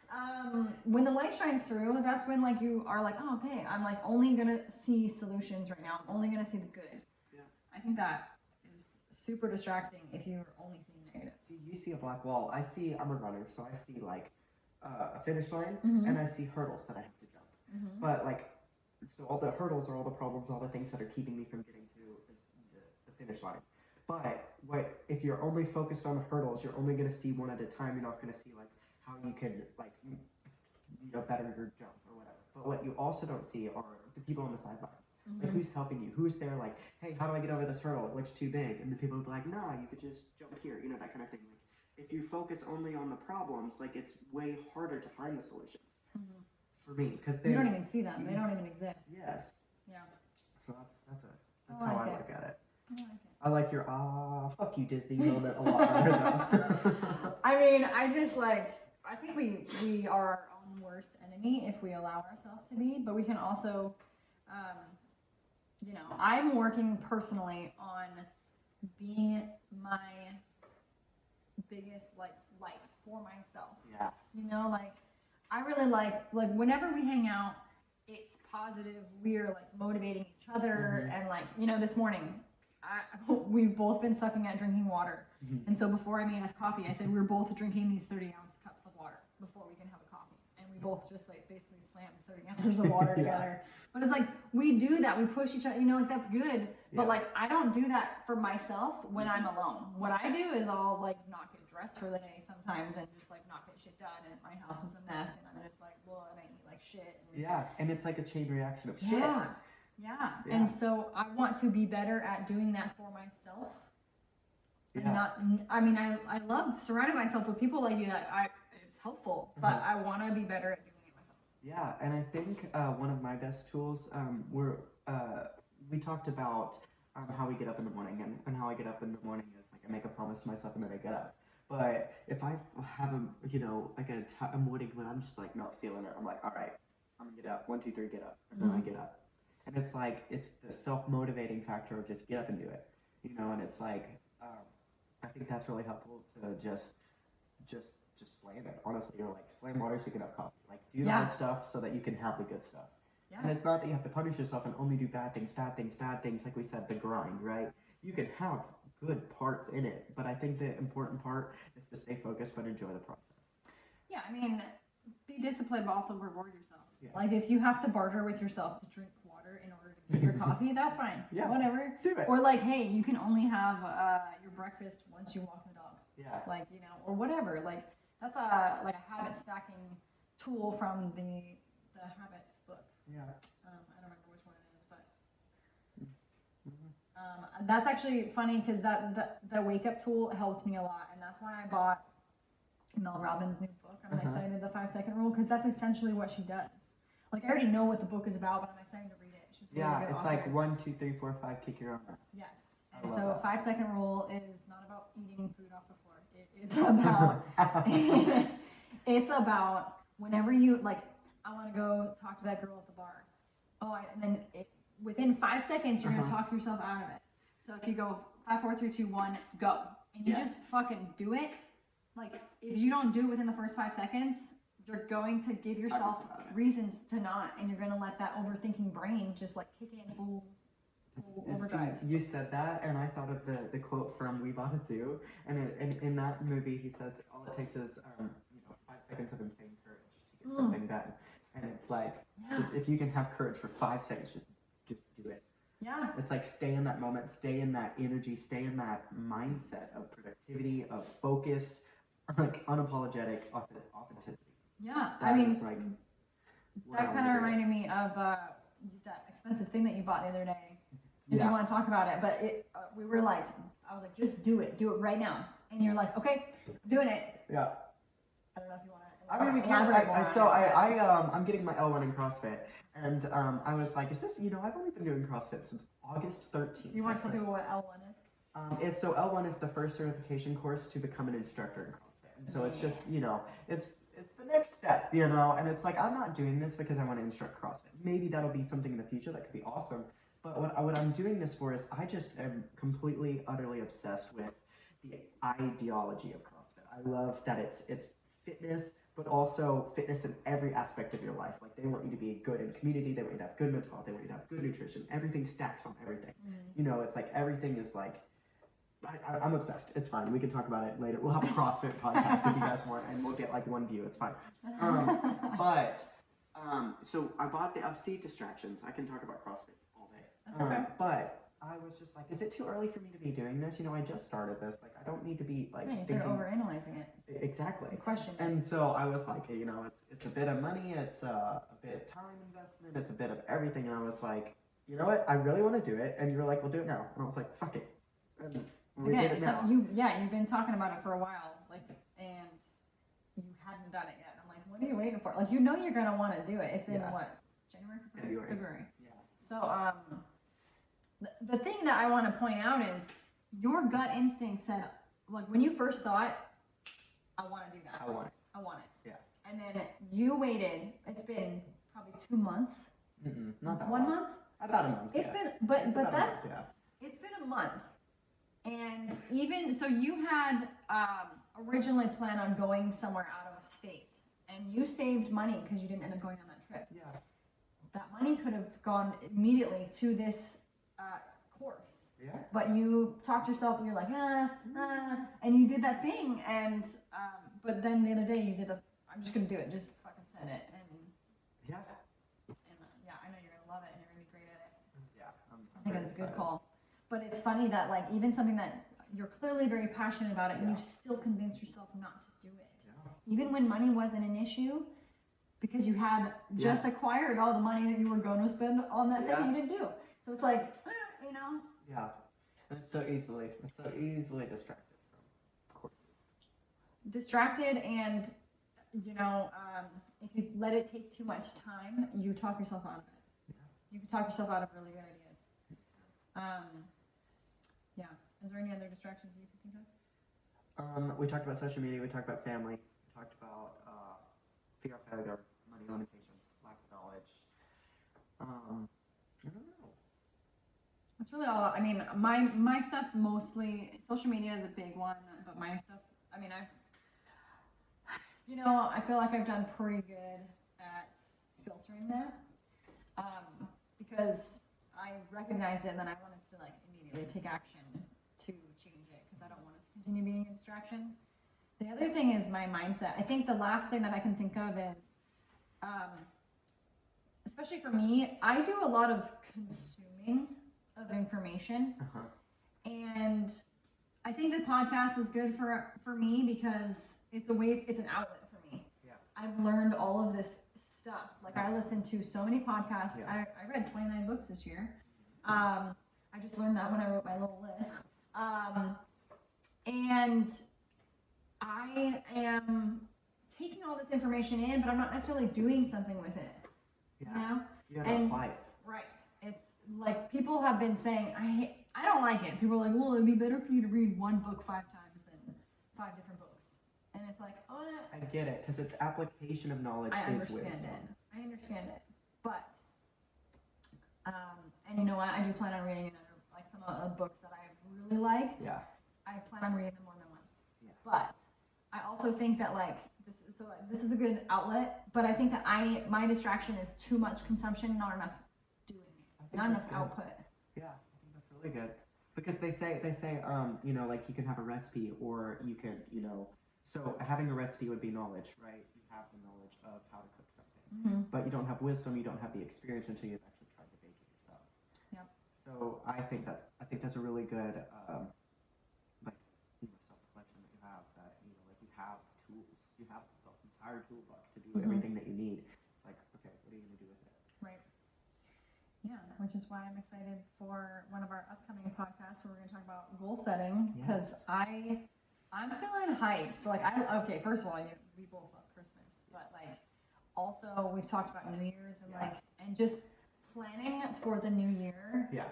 When the light shines through, that's when like you are like, oh, okay, I'm like only gonna see solutions right now. I'm only gonna see the good. Yeah. I think that is super distracting if you're only seeing negative. See, you see a black wall. I'm a runner, so I see like a finish line, Mhm. and I see hurdles that I have to jump. Mhm. But like, so all the hurdles are all the problems, all the things that are keeping me from getting to the finish line. But if you're only focused on the hurdles, you're only going to see one at a time. You're not going to see like how you can like better your jump or whatever. But what you also don't see are the people on the sidelines. Like who's helping you? Who's there? Like, hey, how do I get over this hurdle? It looks too big. And the people will be like, nah, you could just jump here. That kind of thing. Like, if you focus only on the problems, like it's way harder to find the solutions. Mhm. For me, because You don't even see them. They don't even exist. Yes. Yeah. So that's I how like I it. look at it. I like it. I like your fuck you Disney moment a lot better though. I mean, I just like, I think we are our own worst enemy if we allow ourselves to be, but we can also, I'm working personally on being my biggest like light for myself. Yeah. Like I really like whenever we hang out, it's positive. We're like motivating each other, and like this morning, we've both been sucking at drinking water, and so before I made us coffee, I said we're both drinking these 30-ounce cups of water before we can have a coffee, and we both just like basically slammed 30 ounces of water together. But it's like we do that, we push each other, like that's good. But like I don't do that for myself when I'm alone. What I do is I'll like not get dressed for the day sometimes and just like not get shit done, and my house is a mess, and I'm just like, well, and I eat like shit. And it's like a chain reaction of shit. Yeah. And so I want to be better at doing that for myself. And I love surrounding myself with people like you that it's helpful, but I want to be better at doing it myself. Yeah, and I think one of my best tools we talked about how we get up in the morning, and how I get up in the morning is like I make a promise to myself and then I get up. But if I have a morning when I'm just like not feeling it, I'm like, all right, I'm gonna get up. 1, 2, 3, get up, and then I get up. And it's like it's the self-motivating factor of just get up and do it, And it's like I think that's really helpful to just slam it. Honestly, you're like slam water so you can have coffee. Like do the hard stuff so that you can have the good stuff. Yeah. And it's not that you have to punish yourself and only do bad things. Like we said, the grind, right? You can have good parts in it, but I think the important part is to stay focused but enjoy the process. Yeah, I mean, be disciplined but also reward yourself. Yeah. Like if you have to barter with yourself to drink water in order to get your coffee, that's fine. Yeah. Whatever. Do it. Or like, hey, you can only have your breakfast once you walk the dog. Yeah. Like, or whatever. Like that's a habit stacking tool from the Habits book. Yeah. I don't remember which one it is, but that's actually funny because the wake up tool helped me a lot, and that's why I bought Mel Robbins' new book. I'm excited, the 5-second rule, because that's essentially what she does. Like I already know what the book is about, but I'm excited to read it. She's really good it's author. like 1, 2, 3, 4, 5, kick your own ass. Yes, and so 5-second rule is not about eating food off the floor. It is about it's about whenever you like. I want to go talk to that girl at the bar. And then within 5 seconds, you're gonna talk yourself out of it. So if you go 5, 4, 3, 2, 1, go, and you just fucking do it. Like if you don't do it within the first 5 seconds, you're going to give yourself reasons to not, and you're gonna let that overthinking brain just like kick in full overdrive. See, you said that, and I thought of the quote from We Bought a Zoo, and in that movie he says all it takes is 5 seconds of insane courage to get something done. And it's like, just, if you can have courage for 5 seconds, just do it. Yeah. It's like stay in that moment, stay in that energy, stay in that mindset of productivity, of focused, like unapologetic authenticity. Yeah, That I mean, is like that kind of reminded me of that expensive thing that you bought the other day. If you want to talk about it, but we were like, I was like, just do it right now. And you're like, okay, I'm doing it. Yeah. I don't know if you want to. I mean, we can't. I'm getting my L1 in CrossFit, and I was like, is this? I've only been doing CrossFit since August 13th. You want to tell people what L1 is? L1 is the first certification course to become an instructor in CrossFit, and so it's just it's the next step, and it's like I'm not doing this because I want to instruct CrossFit. Maybe that'll be something in the future that could be awesome, but what I'm doing this for is I just am completely, utterly obsessed with the ideology of CrossFit. I love that it's fitness but also fitness in every aspect of your life. Like they want you to be good in community, they want you to have good mental health, they want you to have good nutrition. Everything stacks on everything. You know, it's like everything is like, I'm obsessed. It's fine. We can talk about it later. We'll have a CrossFit podcast if you guys want, and we'll get like 1 view. It's fine. So I bought the FC distractions. I can talk about CrossFit all day. Okay. But I was just like, is it too early for me to be doing this? You know, I just started this. Like, I don't need to be like. Yeah, you started overanalyzing it. Exactly. Question. And so I was like, you know, it's a bit of money, it's a bit of time investment, it's a bit of everything. And I was like, you know what? I really want to do it. And you were like, well, do it now. And I was like, fuck it. And we did it now. You've been talking about it for a while, like, and you hadn't done it yet. I'm like, what are you waiting for? Like, you know, you're gonna want to do it. It's in what, January? February. Yeah. So, the thing that I want to point out is your gut instinct said, like, when you first saw it, I want to do that. I want it. I want it. Yeah. And then you waited. It's been probably 2 months. Not that 1 long. month. About a month. It's been, but that's. It's been a month. And even so, you had originally planned on going somewhere out of state, and you saved money because you didn't end up going on that trip. Yeah. That money could have gone immediately to this course. Yeah. But you talked yourself, and you're like, and you did that thing, and but then the other day you did I'm just gonna do it, just fucking said it, and yeah. And I know you're gonna love it, and you're gonna be great at it. Yeah. I think it was a good call. But it's funny that, like, even something that you're clearly very passionate about it, and you still convinced yourself not to do it. Yeah. Even when money wasn't an issue, because you had just acquired all the money that you were going to spend on that thing you didn't do. So it's like, you know. Yeah. And it's so easily distracted from courses. Distracted, and, you know, if you let it take too much time, you talk yourself out of it. Yeah. You can talk yourself out of really good ideas. Yeah. Is there any other distractions that you can think of? We talked about social media. We talked about family. We talked about fear of failure, money limitations, lack of knowledge. I don't know. That's really all. I mean, my stuff mostly, social media is a big one, but my stuff, I mean, I feel like I've done pretty good at filtering that, because I recognized it, and then I wanted to, like, immediately take action to change it, because I don't want it to continue being a distraction. The other thing is my mindset. I think the last thing that I can think of is, especially for me, I do a lot of consuming of information, and I think the podcast is good for me because it's an outlet for me. Yeah. I've learned all of this stuff. Like, I listen to so many podcasts. Yeah. I read 29 books this year. I just learned that when I wrote my little list. And I am taking all this information in, but I'm not necessarily doing something with it. Yeah. You know? You gotta apply it. Right. It's like, people have been saying, I don't like it. People are like, well, it'd be better for you to read one book 5 times than 5 different books. And it's like, oh. I get it, because it's application of knowledge is wisdom. I understand it. But, and you know what? I do plan on reading some of the books that I've really liked. Yeah. I plan on reading them more than once. Yeah. But I also think that, like, this is a good outlet, but I think that my distraction is too much consumption, not enough doing it, not enough output. Yeah, I think that's really good, because they say you know, like, you can have a recipe, or you can, you know, so having a recipe would be knowledge, right? You have the knowledge of how to cook something, but you don't have wisdom, you don't have the experience until you've actually tried to bake it yourself. Yep. So I think that's a really good self-reflection that you have, that, you know, like, you have tools, you have the entire toolbox to do everything that you need. It's like, okay, what are you going to do with it? Right. Yeah, which is why I'm excited for one of our upcoming podcasts where we're going to talk about goal setting, because I'm feeling hyped. So, like, okay, first of all, we both love Christmas, but, like, also we've talked about New Year's and just planning for the new year. Yeah.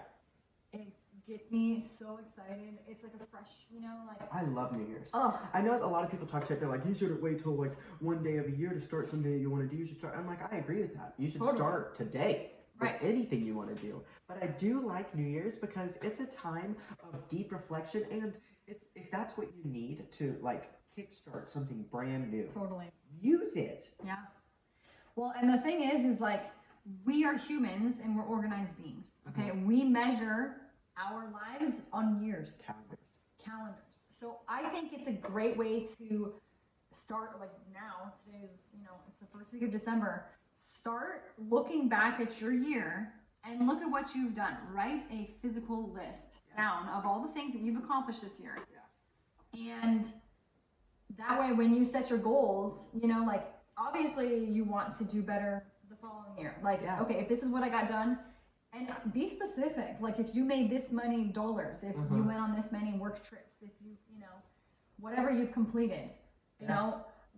It gets me so excited. It's like a fresh, you know, like. I love New Year's. Oh. I know a lot of people talk shit. They're like, you shouldn't wait till, like, one day of a year to start something that you want to do. You should start. I'm like, I agree with that. You should start today with anything you want to do. But I do like New Year's because it's a time of deep reflection, and if that's what you need to, like, kickstart something brand new. Totally. Use it. Yeah. Well, and the thing is like, we are humans and we're organized beings. Okay. We measure our lives on years. Calendars. So I think it's a great way to start, like now, today's, it's the first week of December. Start looking back at your year and look at what you've done. Write a physical list down of all the things that you've accomplished this year. Yeah. And that way, when you set your goals, like obviously you want to do better the following year. Like, okay, if this is what I got done, and be specific. Like if you made this many dollars, if you went on this many work trips, if you, whatever you've completed,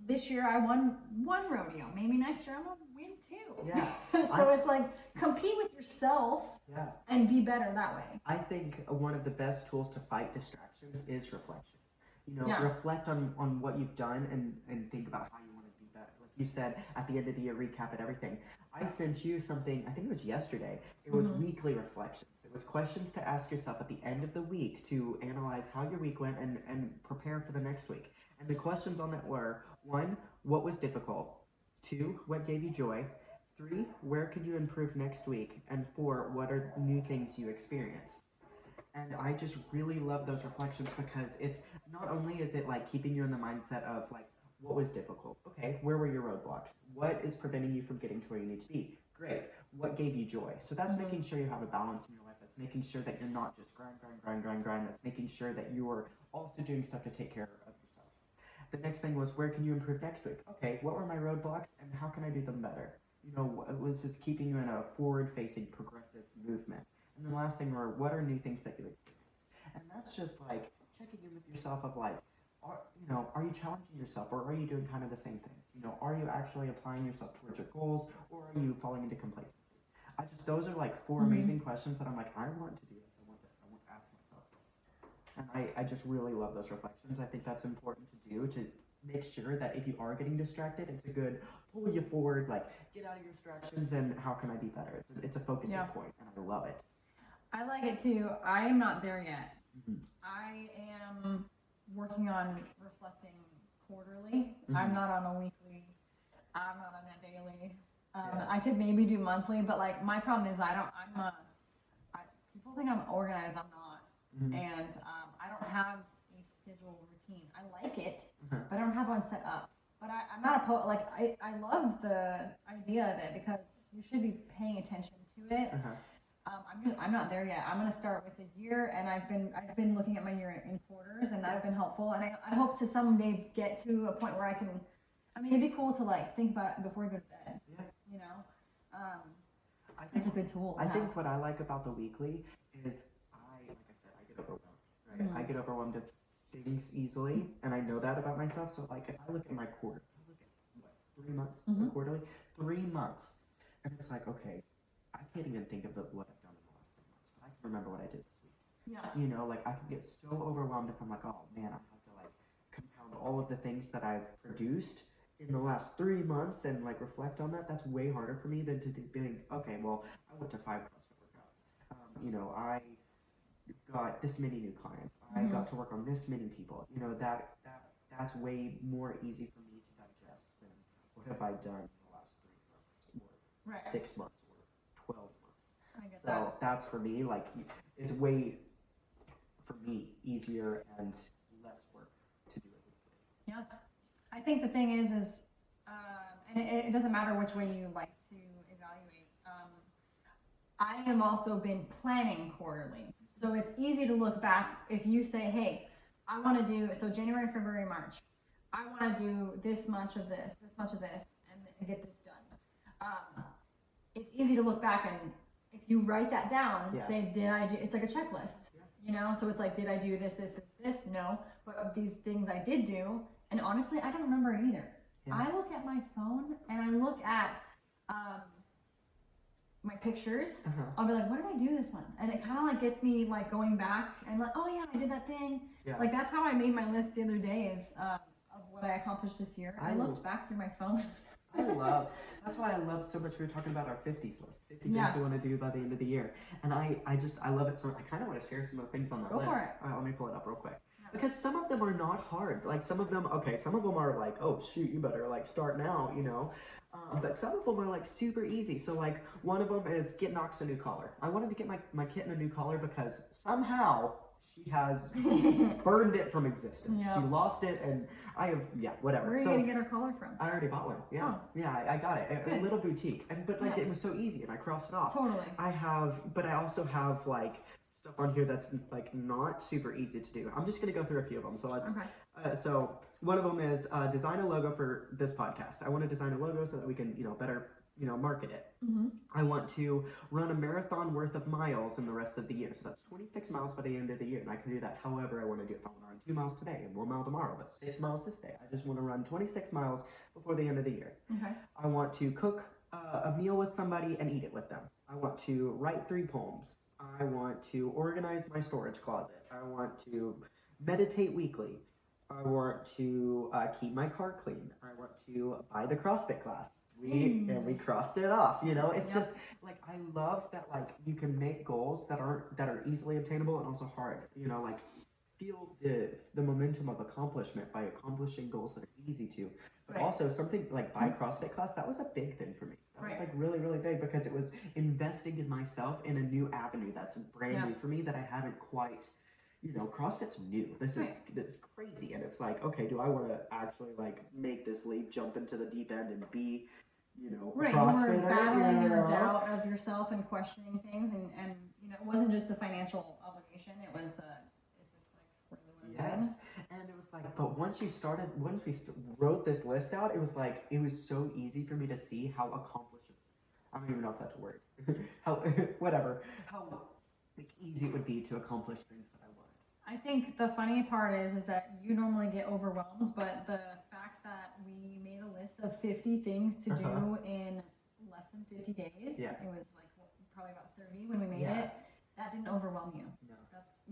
this year I won one rodeo. Maybe next year I'm gonna win two. Yeah. So it's like compete with yourself. Yeah. And be better that way. I think one of the best tools to fight distractions is reflection. Reflect on what you've done and think about how you want to be better. Like you said, at the end of the year, recap at everything. I sent you something, I think it was yesterday. It was weekly reflections. It was questions to ask yourself at the end of the week to analyze how your week went and prepare for the next week. And the questions on that were, 1, what was difficult? 2, what gave you joy? 3, where could you improve next week? And 4, what are new things you experienced? And I just really love those reflections because it's not only is it like keeping you in the mindset of like, what was difficult? Okay, where were your roadblocks? What is preventing you from getting to where you need to be? Great. What gave you joy? So that's making sure you have a balance in your life. That's making sure that you're not just grind. That's making sure that you're also doing stuff to take care of yourself. The next thing was, where can you improve next week? Okay, what were my roadblocks and how can I do them better? Was this keeping you in a forward-facing, progressive movement? And then the last thing were, what are new things that you experienced? And that's just like checking in with yourself of like, are you challenging yourself or are you doing kind of the same things? Are you actually applying yourself towards your goals or are you falling into complacency? Those are like 4 amazing questions that I'm like, I want to do this. I want to ask myself this. And I just really love those reflections. I think that's important to do to make sure that if you are getting distracted, it's a good pull you forward, like get out of your distractions and how can I be better? It's a focusing point and I love it. I like it too. I am not there yet. I am working on reflecting quarterly. I'm not on a weekly. I'm not on a daily. I could maybe do monthly, but like my problem is people think I'm organized. I'm not. And I don't have a schedule routine. I like it, but I don't have one set up. But I'm not I love the idea of it because you should be paying attention to it. I'm not there yet. I'm gonna start with a year, and I've been looking at my year in quarters, and that's been helpful. And I hope to someday get to a point where I can. I mean, it'd be cool to like think about it before you go to bed. Yeah. It's a good tool. I think what I like about the weekly is I get overwhelmed. Right. I get overwhelmed with things easily, and I know that about myself. So like, if I look at my quarter, I look at 3 months quarterly, 3 months, and it's like, okay. I can't even think of what I've done in the last 3 months, but I can remember what I did this week. Yeah. Like I can get so overwhelmed if I'm like, oh man, I have to like compound all of the things that I've produced in the last 3 months and like reflect on that. That's way harder for me than to being, okay, well, I went to 5 CrossFit workouts. I got this many new clients. I got to work on this many people. That's way more easy for me to digest than what have I done in the last 3 months or 6 months. 12 months. So that's for me, like, it's way, for me, easier and less work to do it weekly. Yeah. I think the thing is and it doesn't matter which way you like to evaluate. I have also been planning quarterly. So it's easy to look back if you say, hey, I want to do, so January, February, March, I want to do this much of this, and get this done. It's easy to look back and if you write that down, say, did I do, it's like a checklist, so it's like, did I do this? No, but of these things I did do, and honestly, I don't remember it either. Yeah. I look at my phone and I look at my pictures. I'll be like, what did I do this month? And it kind of like gets me like going back and like, oh yeah, I did that thing. Yeah. Like that's how I made my list the other day is of what I accomplished this year. I looked back through my phone. That's why I love so much. We were talking about our 50s list, 50 things Yeah. we want to do by the end of the year, and I love it so much. I kind of want to share some of the things on that Go list. for it. All right, let me pull it up real quick. Yeah. Because some of them are not hard. Like some of them, okay, some of them are like, oh shoot, you better like start now, you know. But some of them are like super easy. So like one of them is get Knox a new collar. I wanted to get my kitten a new collar because somehow she has burned it from existence. Yep. She lost it, and I have whatever. Where are you so gonna get her collar from? I already bought one. Yeah, Oh. yeah, I got it. A Good. little boutique, but like Yeah. it was so easy, and I crossed it off. Totally. But I also have like stuff on here that's like not super easy to do. I'm just gonna go through a few of them. So let's. Okay. So one of them is design a logo for this podcast. I want to design a logo so that we can better market it. Mm-hmm. I want to run a marathon worth of miles in the rest of the year. So that's 26 miles by the end of the year, and I can do that however I want to do it. If I want to run 2 miles today and 1 mile tomorrow, but 6 miles this day, I just want to run 26 miles before the end of the year. Okay. I want to cook a meal with somebody and eat it with them. I want to write 3 poems. I want to organize my storage closet. I want to meditate weekly. I want to keep my car clean. I want to buy the CrossFit class. And we crossed it off. It's just like I love that like you can make goals that are easily obtainable and also hard. Like feel the momentum of accomplishment by accomplishing goals that are easy to. But also something like buy CrossFit class, that was a big thing for me. That was like really, really big because it was investing in myself in a new avenue that's brand new for me that I haven't quite. CrossFit's new. This is crazy, and it's like, okay, do I want to actually like make this leap, jump into the deep end, and be, Right, CrossFitter? you were battling your doubt of yourself and questioning things, and it wasn't just the financial obligation. It was, is this like really what I'm doing? Yes, and it was like, but once we wrote this list out, it was so easy for me to see how accomplished. I don't even know if that's a word. how like easy it would be to accomplish things that I want. I think the funny part is that you normally get overwhelmed, but the fact that we made a list of 50 things to do in less than 50 days, it was like probably about 30 when we made it, that didn't overwhelm you. No.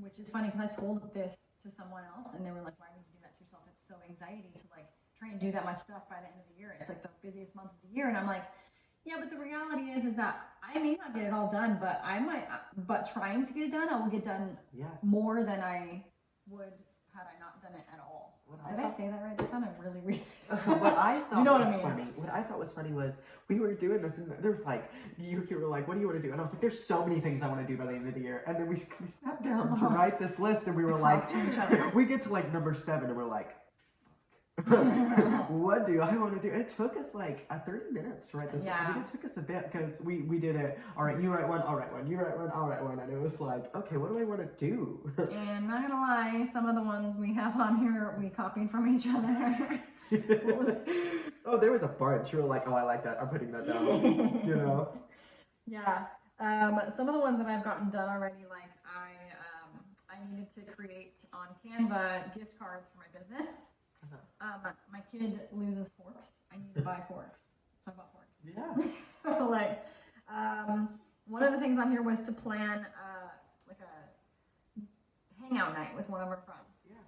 Which is funny because I told this to someone else and they were like, why would you do that to yourself? It's so anxiety to like try and do that much stuff by the end of the year. It's like the busiest month of the year. And I'm like, yeah, but the reality is that I may not get it all done, but but trying to get it done, I will get done more than I would had I not done it at all. Did I say that right? That sounded really weird. What I thought was funny. What I thought was funny was we were doing this, and there was like you were like, "What do you want to do?" And I was like, "There's so many things I want to do by the end of the year." And then we sat down to write this list, and we were like, we get to like number 7, and we're like. What do I want to do? It took us like 30 minutes to write this. I mean, it took us a bit because we did it. All right, you write one, I'll write one. You write one, I'll write one. And it was like, okay, what do I want to do? And not gonna lie, some of the ones we have on here, we copied from each other. Oh, there was a bunch. You were like, oh, I like that. I'm putting that down. Yeah. Some of the ones that I've gotten done already, like I needed to create on Canva gift cards for my business. My kid loses forks. I need to buy forks. So I bought forks. Yeah. Like, one of the things on here was to plan like a hangout night with one of our friends. Yeah.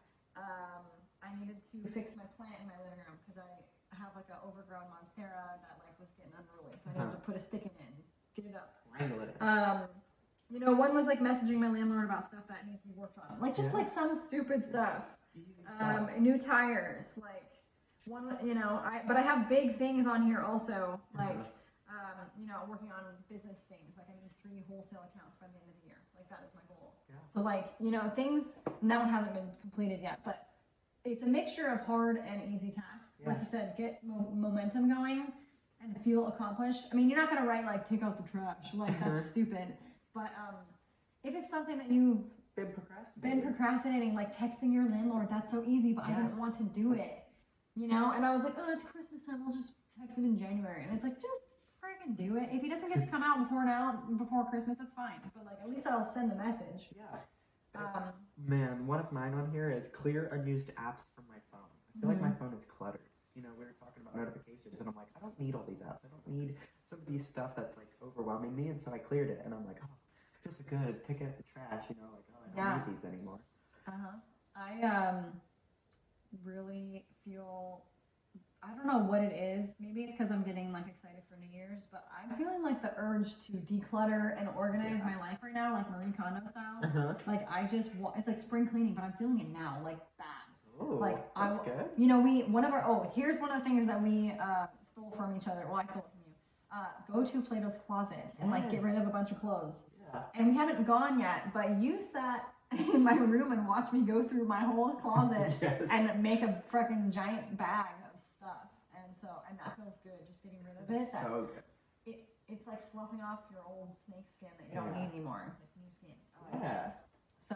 I needed to fix my plant in my living room because I have like an overgrown monstera that like was getting unruly. So I needed to put a stick in it and get it up. Wrangle it. One was like messaging my landlord about stuff that needs to be worked on. Like just like some stupid stuff. New tires, like one, but I have big things on here also, like, working on business things, like I need 3 wholesale accounts by the end of the year, like that is my goal. Yeah. So like, things, and that one hasn't been completed yet, but it's a mixture of hard and easy tasks. Yeah. Like you said, get momentum going and feel accomplished. I mean, you're not going to write like, take out the trash, like that's stupid, but if it's something that you've been procrastinating, like texting your landlord, that's so easy, but I didn't want to do it, and I was like, oh, it's Christmas time, I'll just text him in January, and it's like, just freaking do it. If he doesn't get to come out before Christmas, that's fine, but like, at least I'll send the message. Man, one of mine on here is clear unused apps from my phone. I feel like my phone is cluttered. We were talking about notifications, and I'm like, I don't need all these apps. I don't need some of these stuff that's like overwhelming me, and so I cleared it, and I'm like, oh, it feels so good. Take out the trash, like, oh, I don't need these anymore. I really feel I don't know what it is. Maybe it's because I'm getting like excited for New Year's, but I'm feeling like the urge to declutter and organize my life right now, like Marie Kondo style. Like I just want, it's like spring cleaning, but I'm feeling it now, like bad. Oh, like that's good. You know, here's one of the things that we stole from each other. Well, I stole it from you. Go to Plato's Closet and like get rid of a bunch of clothes. Yeah. And we haven't gone yet, but you sat in my room and watched me go through my whole closet and make a freaking giant bag of stuff. And that feels good, just getting rid of it. So good. It's like sloughing off your old snake skin that you don't need anymore. It's like new skin. Yeah. So,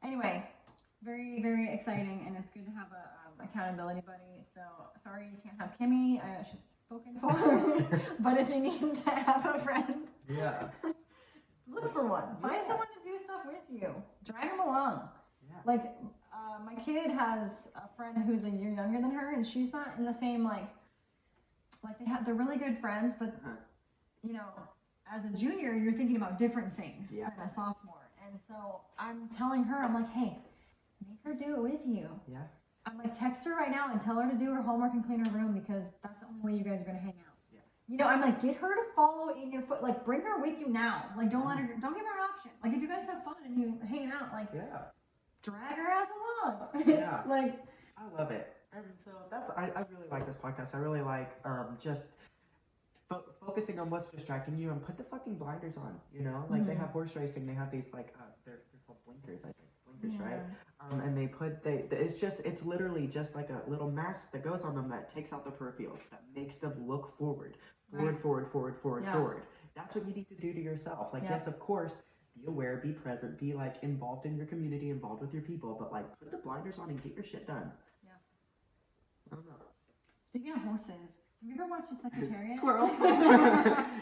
anyway, very, very exciting, and it's good to have a accountability buddy. So, sorry you can't have Kimmy. She's spoken for. But if you need to have a friend, look for one. Find someone to do stuff with you. Drag them along. Yeah. Like, my kid has a friend who's a year younger than her, and she's not in the same, like they're really good friends, but, you know, as a junior, you're thinking about different things than a sophomore. And so I'm telling her, I'm like, hey, make her do it with you. Yeah. I'm like, text her right now and tell her to do her homework and clean her room, because that's the only way you guys are going to hang out. Yeah. You know, I'm like, get her to follow in your foot. Like, bring her with you now. Like, don't give her an option. Like, if you guys have fun and you hang out, like, drag her ass along. Yeah. Like, I love it. And so I really like this podcast. I really like just focusing on what's distracting you, and put the fucking blinders on, you know? Like, they have horse racing, they have these, like, they're called blinkers, I think. Blinkers, right? And it's literally just like a little mask that goes on them that takes out the peripherals, that makes them look forward. Forward. That's what you need to do to yourself. Like, yes, of course, be aware, be present, be, like, involved in your community, involved with your people, but, like, put the blinders on and get your shit done. Yeah. I don't know. Speaking of horses, have you ever watched The Secretariat? Squirrel.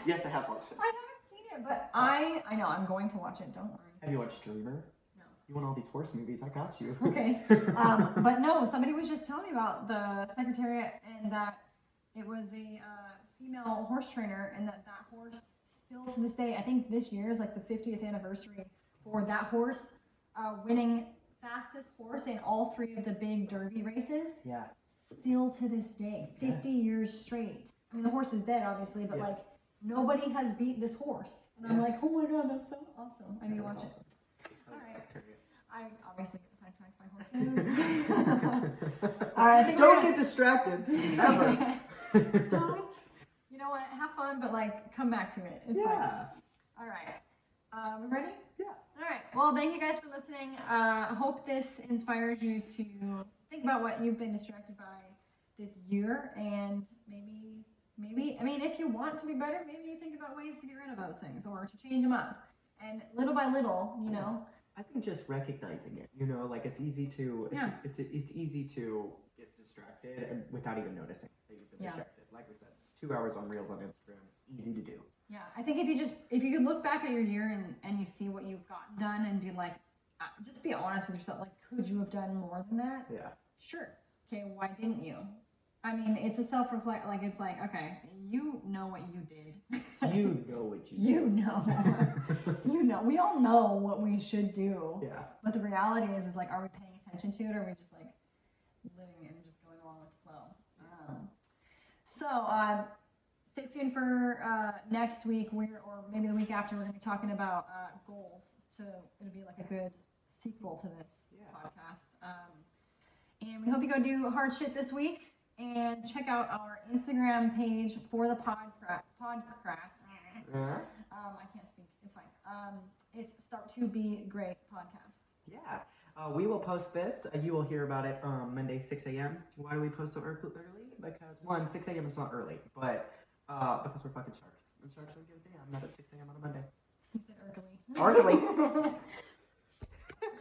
Yes, I have watched it. I haven't seen it, but I know, I'm going to watch it, don't worry. Have you watched Dreamer? No. You want all these horse movies, I got you. Okay. But no, somebody was just telling me about The Secretariat, and that it was a female horse trainer, and that horse still to this day, I think this year is like the 50th anniversary for that horse winning fastest horse in all 3 of the big Derby races. Yeah. Still to this day, 50 years straight. I mean, the horse is dead, obviously, but like, nobody has beat this horse. And I'm like, oh my god, that's so awesome. I need to watch it. All right. I obviously get sidetracked by horses. All right, I think don't get distracted. Ever. Don't. You know what? Have fun, but like, come back to it. It's fine. All right. We ready? Yeah. All right. Well, thank you guys for listening. Hope this inspires you to think about what you've been distracted by this year, and maybe, I mean, if you want to be better, maybe you think about ways to get rid of those things or to change them up. And little by little, you know. I think just recognizing it, you know, like, it's easy to it's easy to get distracted and without even noticing that you've been distracted. Like we said, 2 hours on Reels on Instagram, it's easy to do. Yeah, I think if you could look back at your year and you see what you've gotten done and be like, just be honest with yourself, like, could you have done more than that? Yeah. Sure. Okay, why didn't you? I mean, it's a self-reflect, like, it's like, okay, you know what you did. You know what you did. You know. You know. We all know what we should do. Yeah. But the reality is like, are we paying attention to it, or are we just, like, living and just going along with the flow? So, stay tuned for next week, or maybe the week after, we're going to be talking about goals. So it'll be like a good sequel to this podcast. And we hope you go do hard shit this week, and check out our Instagram page for the podcast. I can't speak. It's fine. It's Start to Be Great podcast. Yeah. We will post this. You will hear about it Monday, 6 a.m. Why do we post so early? Because, 6 a.m. is not early, but because we're fucking sharks. And sharks don't give a damn. Not at 6 a.m. on a Monday. He said early. Early.